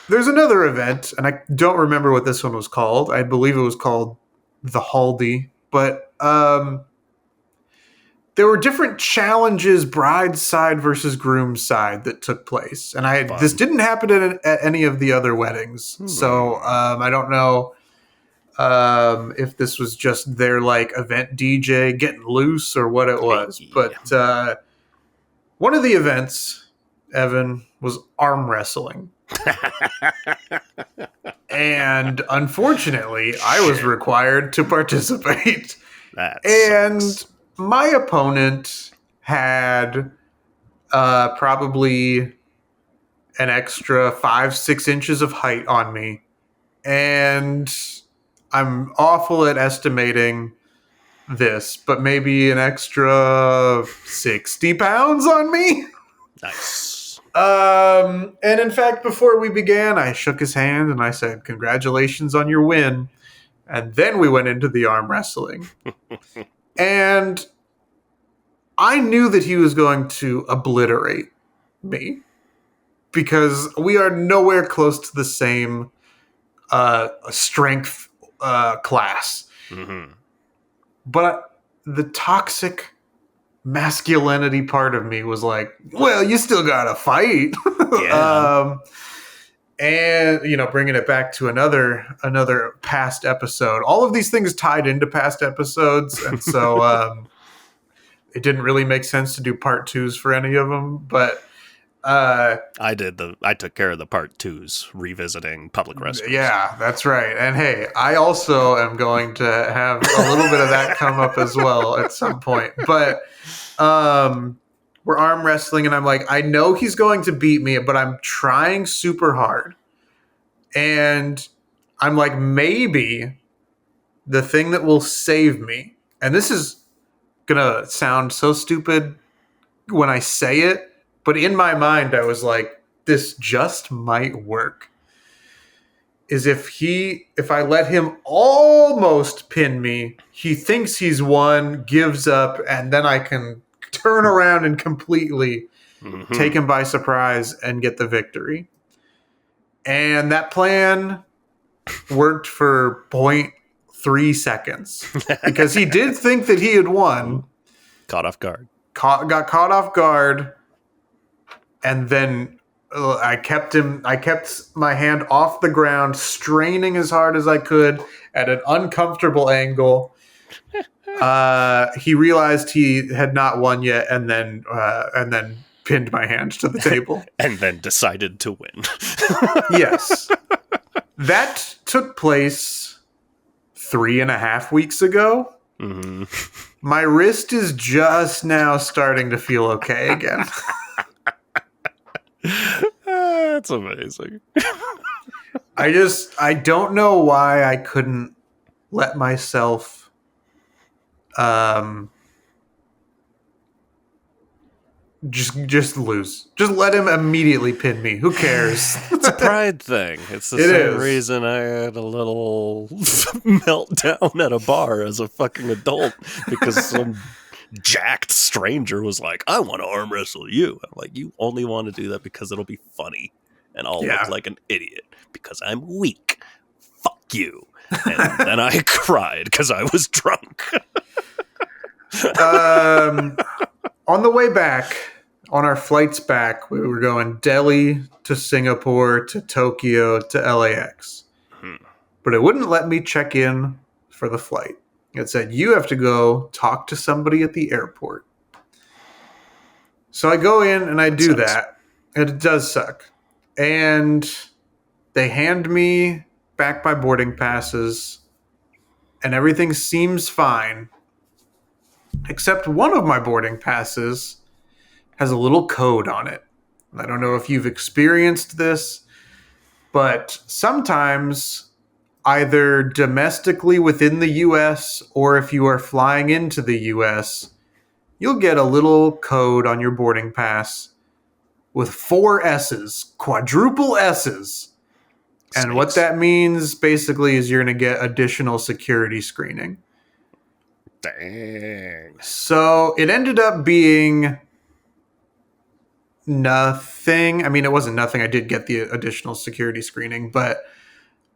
There's another event, and I don't remember what this one was called. I believe it was called the Haldi. But there were different challenges, bride's side versus groom's side, that took place. And this didn't happen at any of the other weddings. So I don't know if this was just their event DJ getting loose or what it was. But one of the events, Evan, was arm wrestling. And unfortunately, I was required to participate. And my opponent had probably an extra 5-6 inches of height on me. And I'm awful at estimating this, but maybe an extra 60 pounds on me. Nice. And in fact, before we began, I shook his hand and I said, "Congratulations on your win." And then we went into the arm wrestling. And I knew that he was going to obliterate me because we are nowhere close to the same strength class. Mm-hmm. But the toxic masculinity part of me was like, well, you still gotta fight. Yeah. And bringing it back to another past episode, all of these things tied into past episodes, and so it didn't really make sense to do part 2s for any of them. But I took care of the part 2s, revisiting public restrooms. Yeah, that's right. And hey, I also am going to have a little bit of that come up as well at some point. But we're arm wrestling, and I'm like, I know he's going to beat me, but I'm trying super hard. And I'm like, maybe the thing that will save me, and this is gonna sound so stupid when I say it, but in my mind, I was like, this just might work. Is if I let him almost pin me, he thinks he's won, gives up, and then I can turn around and completely take him by surprise and get the victory. And that plan worked for 0.3 seconds because he did think that he had won. Caught off guard. Got caught off guard. And then I kept my hand off the ground, straining as hard as I could at an uncomfortable angle. He realized he had not won yet, and then pinned my hand to the table. And then decided to win. Yes. That took place 3.5 weeks ago. Mm-hmm. My wrist is just now starting to feel okay again. That's amazing. I don't know why I couldn't let myself just lose. Just let him immediately pin me. Who cares? It's a pride thing. It's the It same is. reason I had a little meltdown at a bar as a fucking adult because some jacked stranger was like, I want to arm wrestle you. I'm like, you only want to do that because it'll be funny and I'll look Yeah. like an idiot because I'm weak. Fuck you. And then I cried because I was drunk. On the way back, on our flights back, we were going Delhi to Singapore to Tokyo to LAX. But it wouldn't let me check in for the flight. It said, you have to go talk to somebody at the airport. So I go in and I do that. And it does suck. And they hand me back my boarding passes, and everything seems fine. Except one of my boarding passes has a little code on it. I don't know if you've experienced this, but sometimes either domestically within the US or if you are flying into the US, you'll get a little code on your boarding pass with 4 S's, quadruple S's. And Snakes. what that means basically is you're going to get additional security screening. Dang. So it ended up being nothing. I mean, it wasn't nothing. I did get the additional security screening, but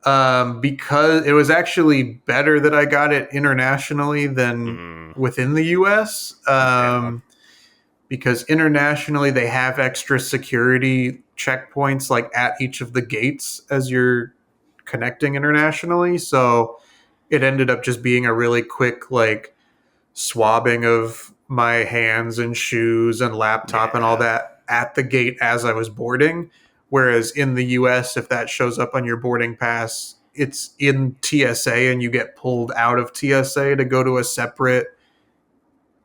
because it was actually better that I got it internationally than within the US. Because internationally they have extra security checkpoints like at each of the gates as you're connecting internationally. So it ended up just being a really quick like swabbing of my hands and shoes and laptop and all that at the gate as I was boarding. Whereas in the US, if that shows up on your boarding pass, it's in TSA and you get pulled out of TSA to go to a separate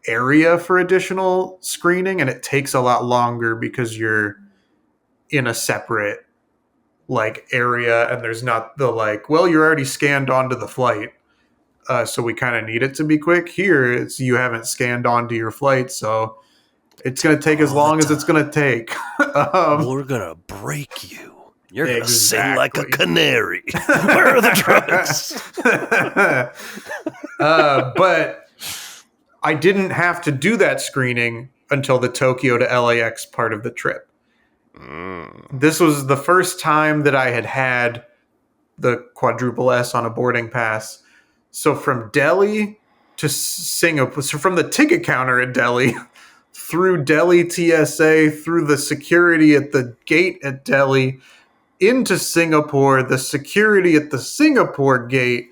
area for additional screening, and it takes a lot longer because you're in a separate like area and there's not the like, well, you're already scanned onto the flight, so we kind of need it to be quick. Here it's you haven't scanned onto your flight, so it's going to take as long as it's going to take. We're gonna break you. You're gonna sing like a canary. Where are the drugs? But I didn't have to do that screening until the Tokyo to LAX part of the trip. This was the first time that I had the quadruple S on a boarding pass. So from Delhi to Singapore, so from the ticket counter at Delhi, through Delhi TSA, through the security at the gate at Delhi, into Singapore, the security at the Singapore gate,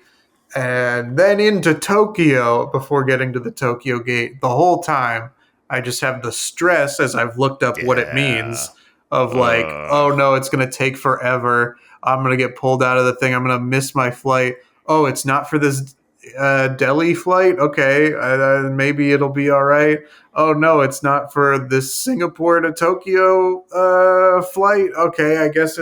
and then into Tokyo before getting to the Tokyo gate. The whole time, I just have the stress as I've looked up what it means of like, oh no, it's going to take forever. I'm going to get pulled out of the thing. I'm going to miss my flight. Oh, it's not for this Delhi flight? Okay, maybe it'll be all right. Oh no, it's not for this Singapore to Tokyo flight. Okay, I guess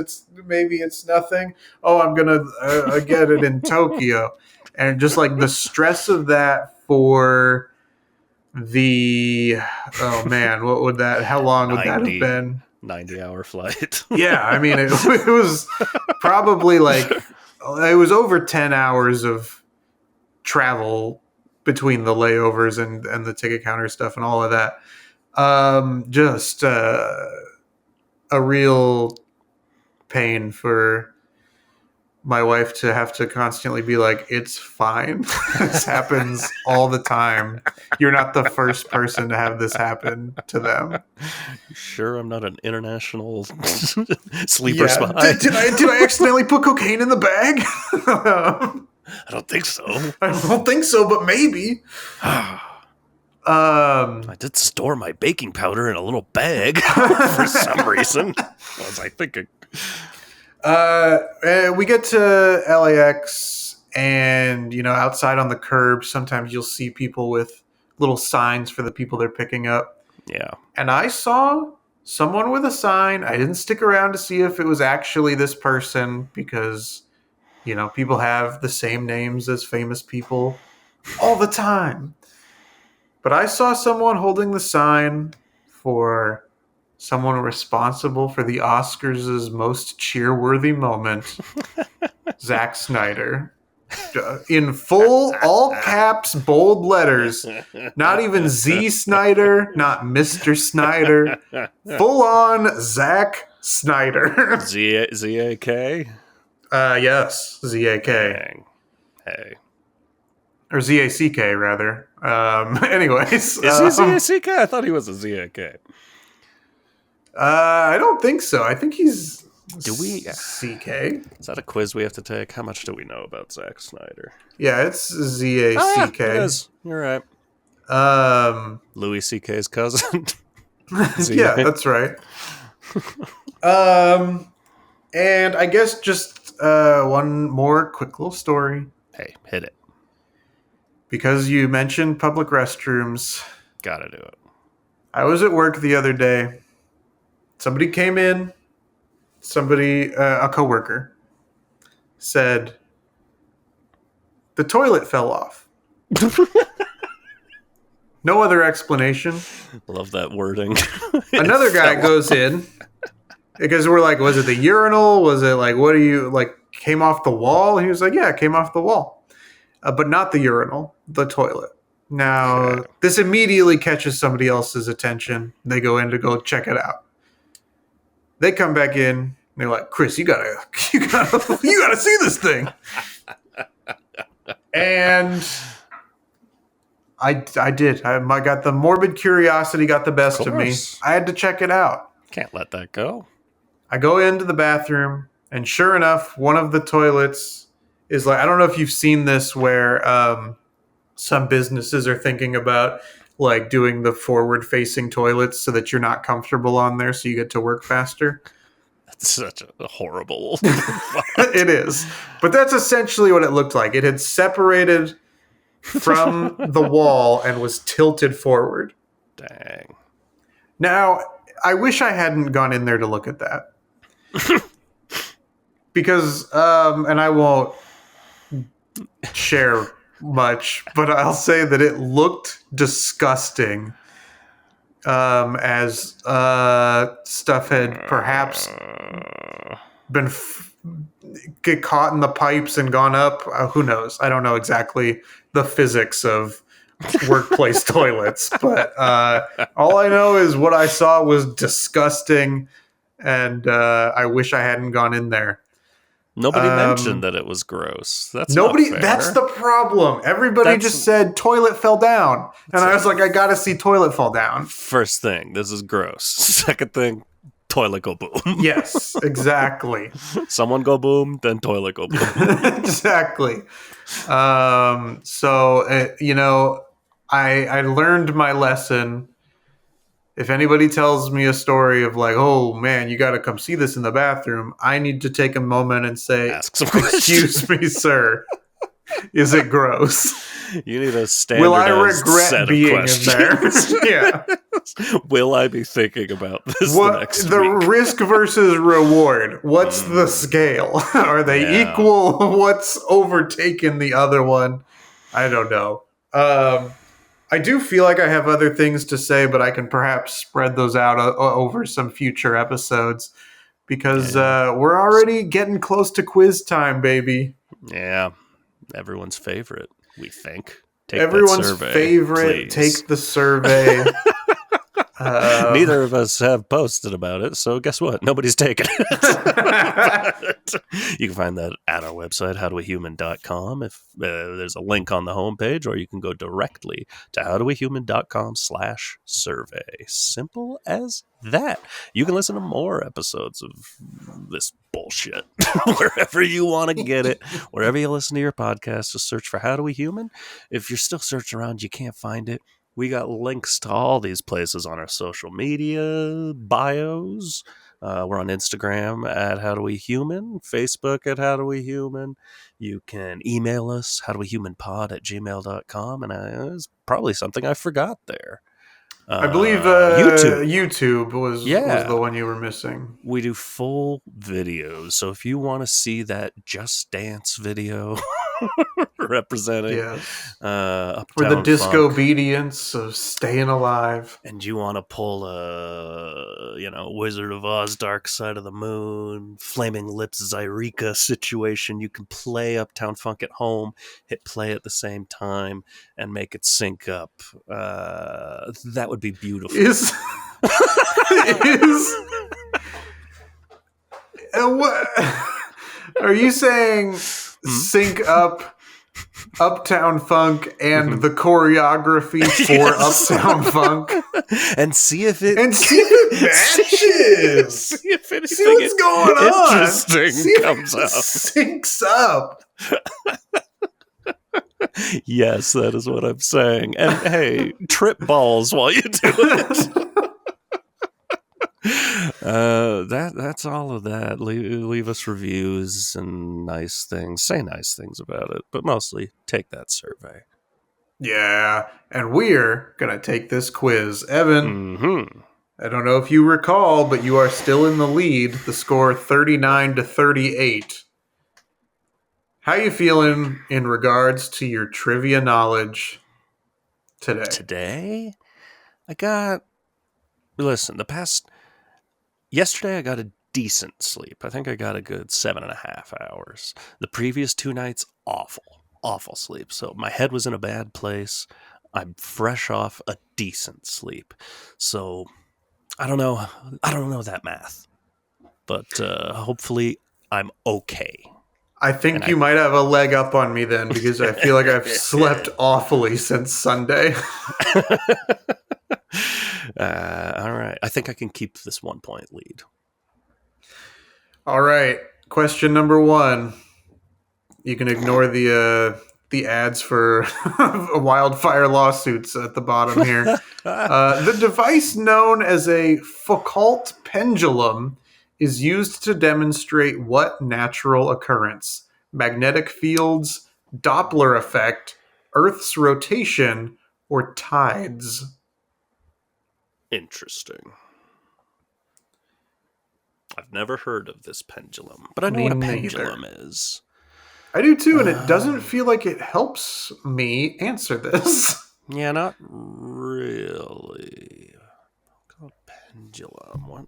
maybe it's nothing. Oh, I'm going to get it in Tokyo. And just like the stress of that for the, oh man, how long would that have been? 90-hour flight. Yeah, I mean, it was probably like, it was over 10 hours of travel between the layovers and the ticket counter stuff and all of that. Just a real pain for my wife to have to constantly be like, it's fine. This happens all the time. You're not the first person to have this happen to them. Sure, I'm not an international sleeper spy. Did I accidentally put cocaine in the bag? I don't think so. I don't think so, but maybe. I did store my baking powder in a little bag for some reason. What was I thinking? We get to LAX, and outside on the curb, sometimes you'll see people with little signs for the people they're picking up. Yeah. And I saw someone with a sign. I didn't stick around to see if it was actually this person because People have the same names as famous people all the time. But I saw someone holding the sign for someone responsible for the Oscars' most cheer-worthy moment, Zack Snyder. In full, all caps, bold letters. Not even Z Snyder, not Mr. Snyder. Full on Zack Snyder. Z-A-K? Yes, Z-A-K. Dang. Hey. Or Z-A-C-K, rather. Anyways. Is he Z-A-C-K? I thought he was a Z-A-K. I don't think so. I think he's Do we? C-K. Is that a quiz we have to take? How much do we know about Zack Snyder? Yeah, it's Z-A-C-K. Oh, yeah, it is. You're right. Louis C.K.'s cousin. Yeah, that's right. And I guess just one more quick little story. Hey, hit it. Because you mentioned public restrooms. Gotta do it. I was at work the other day. Somebody came in. A coworker, said, the toilet fell off. No other explanation. Love that wording. Another guy goes in. Because we're like, was it the urinal? Was it like, what do you, like, came off the wall? He was like, yeah, it came off the wall. But not the urinal, the toilet. Now, This immediately catches somebody else's attention. They go in to go check it out. They come back in. And they're like, Chris, you gotta see this thing. And I did. I got the morbid curiosity got the best of me. I had to check it out. Can't let that go. I go into the bathroom, and sure enough, one of the toilets is like, I don't know if you've seen this where some businesses are thinking about like doing the forward-facing toilets so that you're not comfortable on there so you get to work faster. That's such a horrible It is. But that's essentially what it looked like. It had separated from the wall and was tilted forward. Dang. Now, I wish I hadn't gone in there to look at that. Because, and I won't share much, but I'll say that it looked disgusting as stuff had perhaps been get caught in the pipes and gone up. Who knows? I don't know exactly the physics of workplace toilets, but all I know is what I saw was disgusting, and I wish I hadn't gone in there. Nobody mentioned that it was gross. That's nobody. Not fair. That's the problem. Everybody just said toilet fell down, and I was like, I gotta see toilet fall down. First thing, this is gross. Second thing, toilet go boom. Yes, exactly. Someone go boom, then toilet go boom. Exactly. So I learned my lesson. If anybody tells me a story of like, oh man, you got to come see this in the bathroom, I need to take a moment and say, ask some excuse me, sir, is it gross? You need a standardized Will I regret set being of questions. in there? Yeah. Will I be thinking about this next the week? risk versus reward? What's the scale? Are they equal? What's overtaken the other one? I don't know. I do feel like I have other things to say, but I can perhaps spread those out over some future episodes because we're already getting close to quiz time, baby. Yeah, everyone's favorite, we think. Everyone's survey, favorite. please. Take the survey. Neither of us have posted about it, so guess what? Nobody's taken it. You can find that at our website, HowDoWeHuman.com. If there's a link on the homepage, or you can go directly to HowDoWeHuman.com/survey. Simple as that. You can listen to more episodes of this bullshit wherever you want to get it. Wherever you listen to your podcast, just search for How Do We Human. If you're still searching around, you can't find it. We got links to all these places on our social media bios. We're on Instagram at HowDoWeHuman, Facebook at HowDoWeHuman. You can email us, HowDoWeHumanPod@gmail.com, and it's probably something I forgot there. I believe YouTube. YouTube was the Yeah, one you were missing. we do full videos. So if you want to see that Just Dance video representing Yes. For the Uptown Funk, disobedience of staying alive. and you want to pull a Wizard of Oz Dark Side of the Moon, Flaming Lips Zyreka situation, you can play Uptown Funk at home, hit play at the same time, and make it sync up. That would be beautiful. Is is what are you saying? Sync up Uptown Funk and the choreography for Uptown Funk, and see if it matches. See if anything See what's going on. interesting See if comes it up. syncs up. Yes, that is what I'm saying. And hey, trip balls while you do it. That's all of that. Leave us reviews and nice things. Say nice things about it, but mostly take that survey. Yeah, and we're gonna take this quiz, Evan. Mm-hmm. I don't know if you recall, but you are still in the lead. The score 39-38. How you feeling in regards to your trivia knowledge today? Today, listen, yesterday I got a decent sleep. I think I got a good 7.5 hours. The previous 2 nights, awful sleep. So my head was in a bad place. I'm fresh off a decent sleep. So I don't know that math, but hopefully I'm okay. I think you might have a leg up on me then, because I feel like I've slept awfully since Sunday. All right. I think I can keep this 1 point lead. All right. Question number 1. You can ignore the ads for wildfire lawsuits at the bottom here. The device known as a Foucault pendulum is used to demonstrate what natural occurrence? Magnetic fields, Doppler effect, Earth's rotation, or tides? Interesting. I've never heard of this pendulum, but I know Me what a neither. pendulum is. I do too, and it doesn't feel like it helps me answer this. Yeah, not really. Pendulum. What?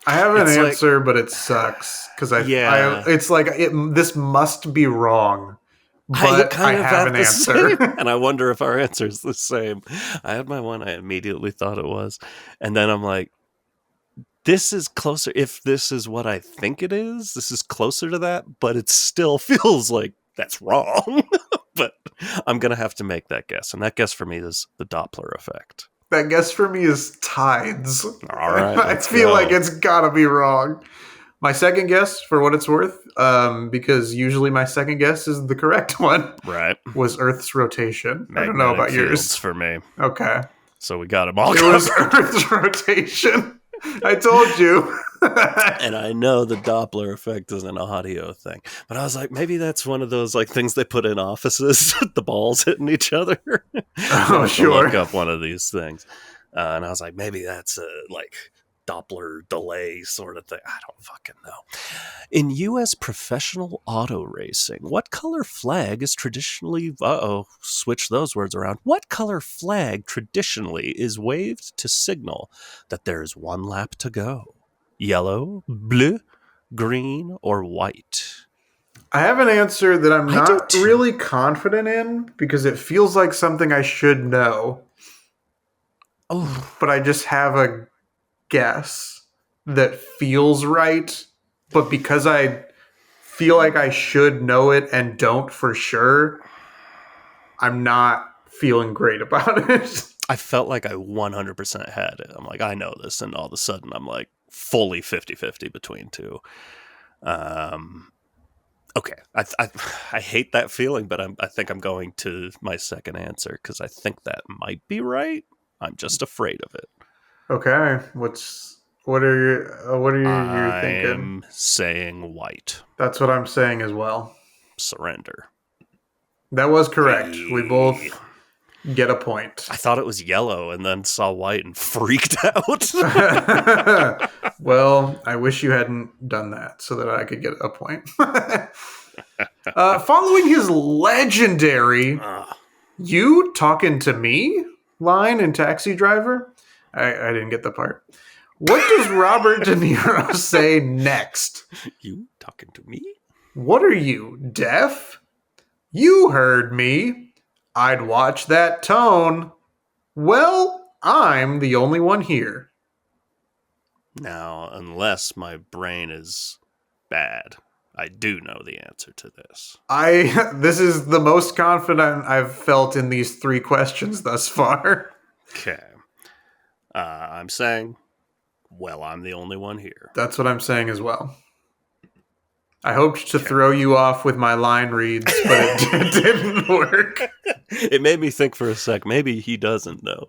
I have an answer, but it sucks because it's like this must be wrong, but I have an answer. And I wonder if our answer is the same. I had my one. I immediately thought it was, and then I'm like, this is closer. If this is what I think it is, this is closer to that, but it still feels like that's wrong. But I'm gonna have to make that guess, and that guess for me is the Doppler effect. That guess for me is tides. All right, I feel like it's gotta be wrong. My second guess, for what it's worth, because usually my second guess is the correct one, right, was Earth's rotation. Magnetic I don't know about yours. For me. Okay. So we got them all. It was Earth's rotation. I told you. And I know the Doppler effect is an audio thing, but I was like, maybe that's one of those like things they put in offices, the balls hitting each other. Oh, sure. Look up one of these things, and I was like, maybe that's a like Doppler delay sort of thing. I don't fucking know. In U.S. professional auto racing, what color flag is traditionally... switch those words around. What color flag traditionally is waved to signal that there is 1 lap to go? Yellow, blue, green, or white? I have an answer that I'm not really confident in because it feels like something I should know. Oh, but I just have a guess that feels right. But because I feel like I should know it and don't for sure, I'm not feeling great about it. I felt like I 100% had it. I'm like, I know this. And all of a sudden, I'm like fully 50-50 between two. Okay. I hate that feeling, but I think I'm going to my second answer because I think that might be right. I'm just afraid of it. Okay. What are you thinking? I'm saying white. That's what I'm saying as well. Surrender. That was correct. We Hey. both get a point. I thought it was yellow and then saw white and freaked out. Well, I wish you hadn't done that so that I could get a point. Following his legendary "You talking to me" line in Taxi Driver, I didn't get the part. What does Robert De Niro say next? You talking to me? What are you, deaf? You heard me. I'd watch that tone. Well, I'm the only one here. Now, unless my brain is bad, I do know the answer to this. This is the most confident I've felt in these 3 questions thus far. Okay. I'm saying, well, I'm the only one here. That's what I'm saying as well. I hoped to throw you off with my line reads, but it didn't work. It made me think for a sec. Maybe he doesn't know.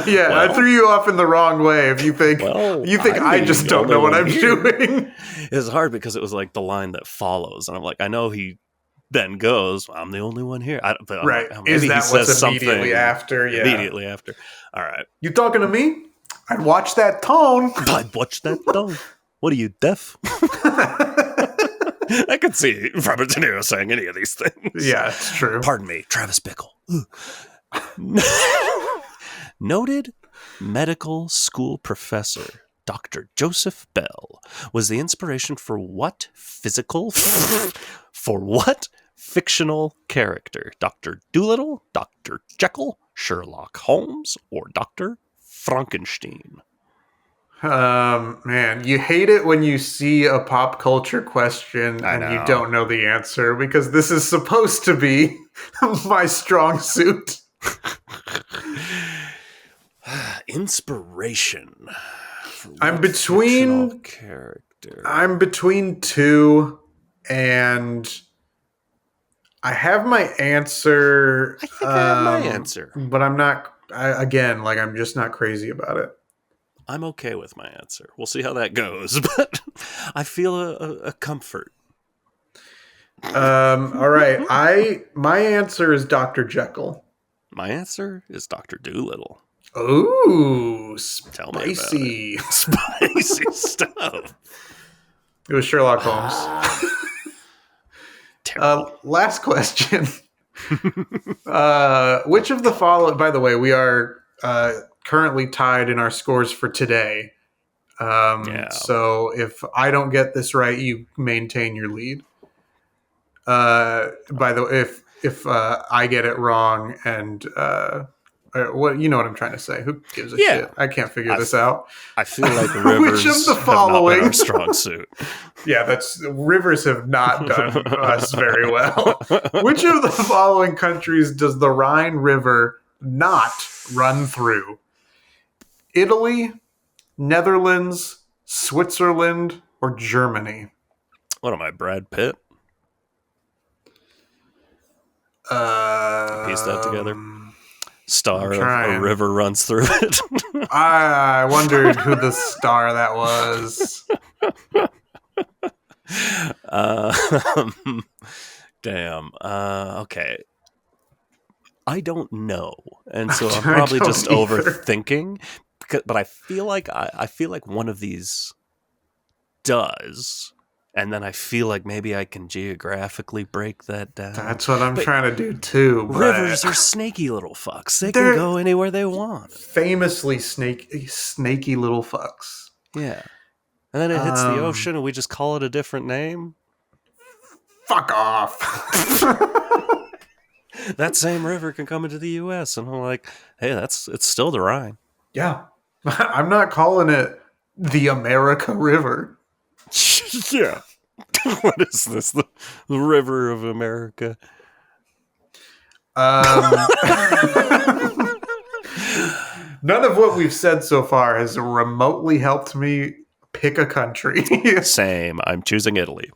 Yeah, well, I threw you off in the wrong way. If you think I just don't know what I'm doing. It's hard because it was like the line that follows, and I'm like, I know he then goes, "I'm the only one here." But right? Like, is that what's immediately after? Yeah, immediately after. All right. You talking to me? I'd watch that tone. I'd watch that tone. What are you, deaf? I could see Robert De Niro saying any of these things. Yeah, it's true. Pardon me, Travis Bickle. Noted medical school professor Dr. Joseph Bell was the inspiration for what fictional character? Dr. Dolittle, Dr. Jekyll, Sherlock Holmes, or Dr. Frankenstein? Man, you hate it when you see a pop culture question and you don't know the answer, because this is supposed to be my strong suit. Inspiration. I'm between character. I'm between 2, and I have my answer. I think I have my answer, but I'm not. I'm just not crazy about it. I'm okay with my answer. We'll see how that goes, but I feel a comfort. All right. My answer is Dr. Jekyll. My answer is Dr. Dolittle. Ooh, Tell me about spicy. it. Spicy stuff. It was Sherlock Holmes. Last question. Which of the following, by the way, we are currently tied in our scores for today. So if I don't get this right, you maintain your lead. By the way, if I get it wrong and what, you know what I'm trying to say? Who gives a shit? I can't figure this out. I feel like rivers which of the following have not been our strong suit. Yeah, rivers have not done us very well. Which of the following countries does the Rhine River not run through? Italy, Netherlands, Switzerland, or Germany? What am I, Brad Pitt? Piece that together. Star of a river runs through it. I wondered who the star that was. Damn. Okay. I don't know, and so I'm probably just overthinking. But I feel like one of these does. And then I feel like maybe I can geographically break that down. That's what I'm trying to do too. Rivers are snaky little fucks. They can go anywhere they want. Famously snaky little fucks. Yeah. And then it hits the ocean and we just call it a different name. Fuck off. That same river can come into the US and I'm like, hey, it's still the Rhine. Yeah. I'm not calling it the America River. Yeah. What is this? The River of America. None of what we've said so far has remotely helped me pick a country. Same. I'm choosing Italy.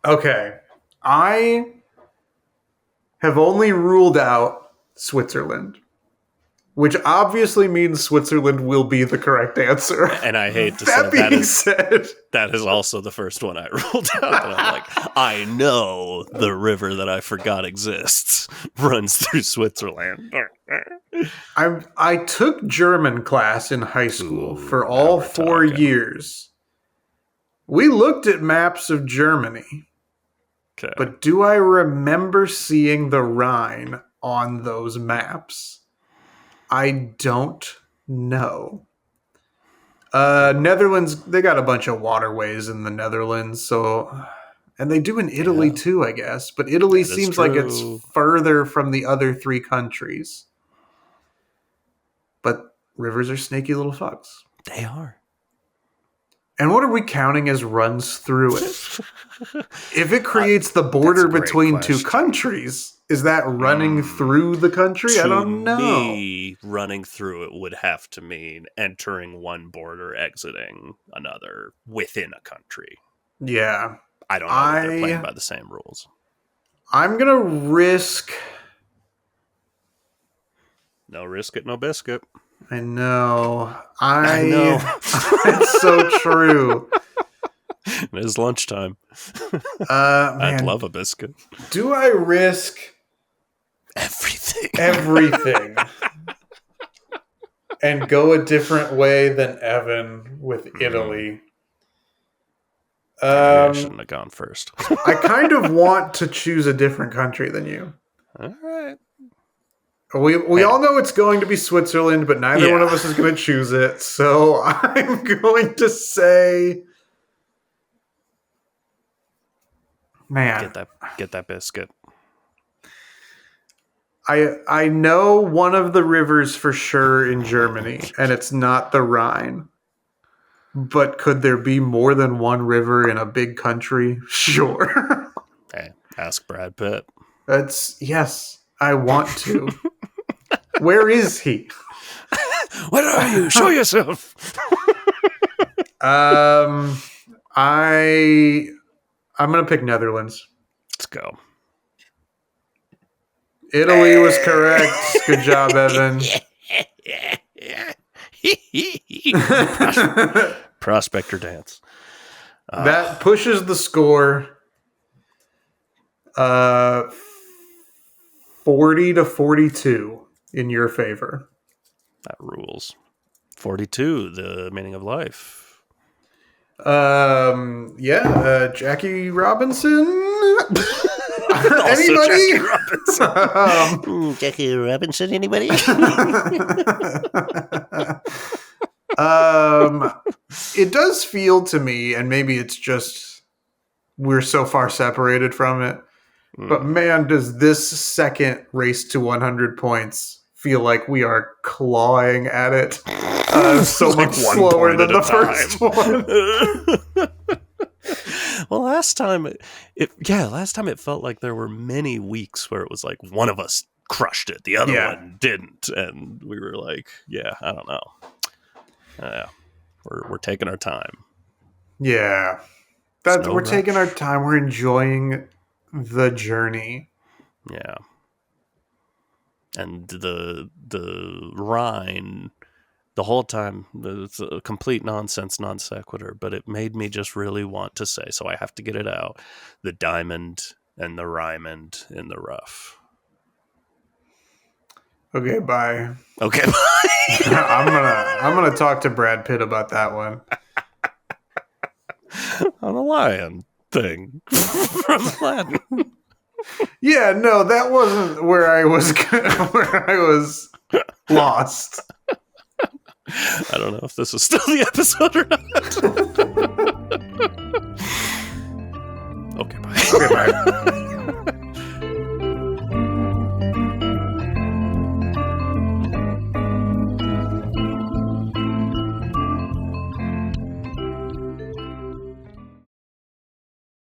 Okay. I have only ruled out Switzerland. which obviously means Switzerland will be the correct answer. And I hate to that say being said, that is also the first one I ruled out. That I'm like, I know the river that I forgot exists runs through Switzerland. I took German class in high school for now all we're 4 talking. years. We looked at maps of Germany, Okay. but do I remember seeing the Rhine on those maps? I don't know. Netherlands, they got a bunch of waterways in the Netherlands, so, and they do in Italy too, I guess. But Italy That is seems like it's true. further from the other 3 countries. But rivers are snaky little fucks. They are. And what are we counting as runs through it? If it creates the border between 2 countries, is that running through the country? I don't know. To me, running through it would have to mean entering one border, exiting another within a country. Yeah. I don't know that they're playing by the same rules. I'm going to risk... No risk it, no biscuit. I know. I know. It's so true. It is lunchtime. Man, I'd love a biscuit. Do I risk everything and go a different way than Evan with Italy? I shouldn't have gone first. I kind of want to choose a different country than you. All right. We all know it's going to be Switzerland, but neither one of us is going to choose it. So I'm going to say, man, get that biscuit. I know one of the rivers for sure in Germany, and it's not the Rhine. But could there be more than one river in a big country? Sure. Hey, ask Brad Pitt. Yes, I want to. Where is he? What are you? Show yourself. I'm gonna pick Netherlands. Let's go. Italy was correct. Good job, Evan. Prospector dance. That pushes the score 40-42 in your favor. That rules. 42, the meaning of life. Jackie Robinson. Anybody? Jackie Robinson. Jackie Robinson, anybody? It does feel to me, and maybe it's just we're so far separated from it, but man, does this second race to 100 points feel like we are clawing at it so much slower than the first one. Well, last time it felt like there were many weeks where it was like one of us crushed it, the other one didn't, and we were like, I don't know. We're taking our time. Yeah. We're taking our time. We're enjoying the journey. Yeah. And the Rhine, the whole time, it's a complete nonsense, non sequitur, but it made me just really want to say, so I have to get it out, the diamond and the Rymond in the rough. Okay, bye. Okay, bye. I'm gonna talk to Brad Pitt about that one. On the lion thing from Aladdin. Yeah, no, that wasn't where I was lost. I don't know if this is still the episode or not. Okay, bye. Okay, bye.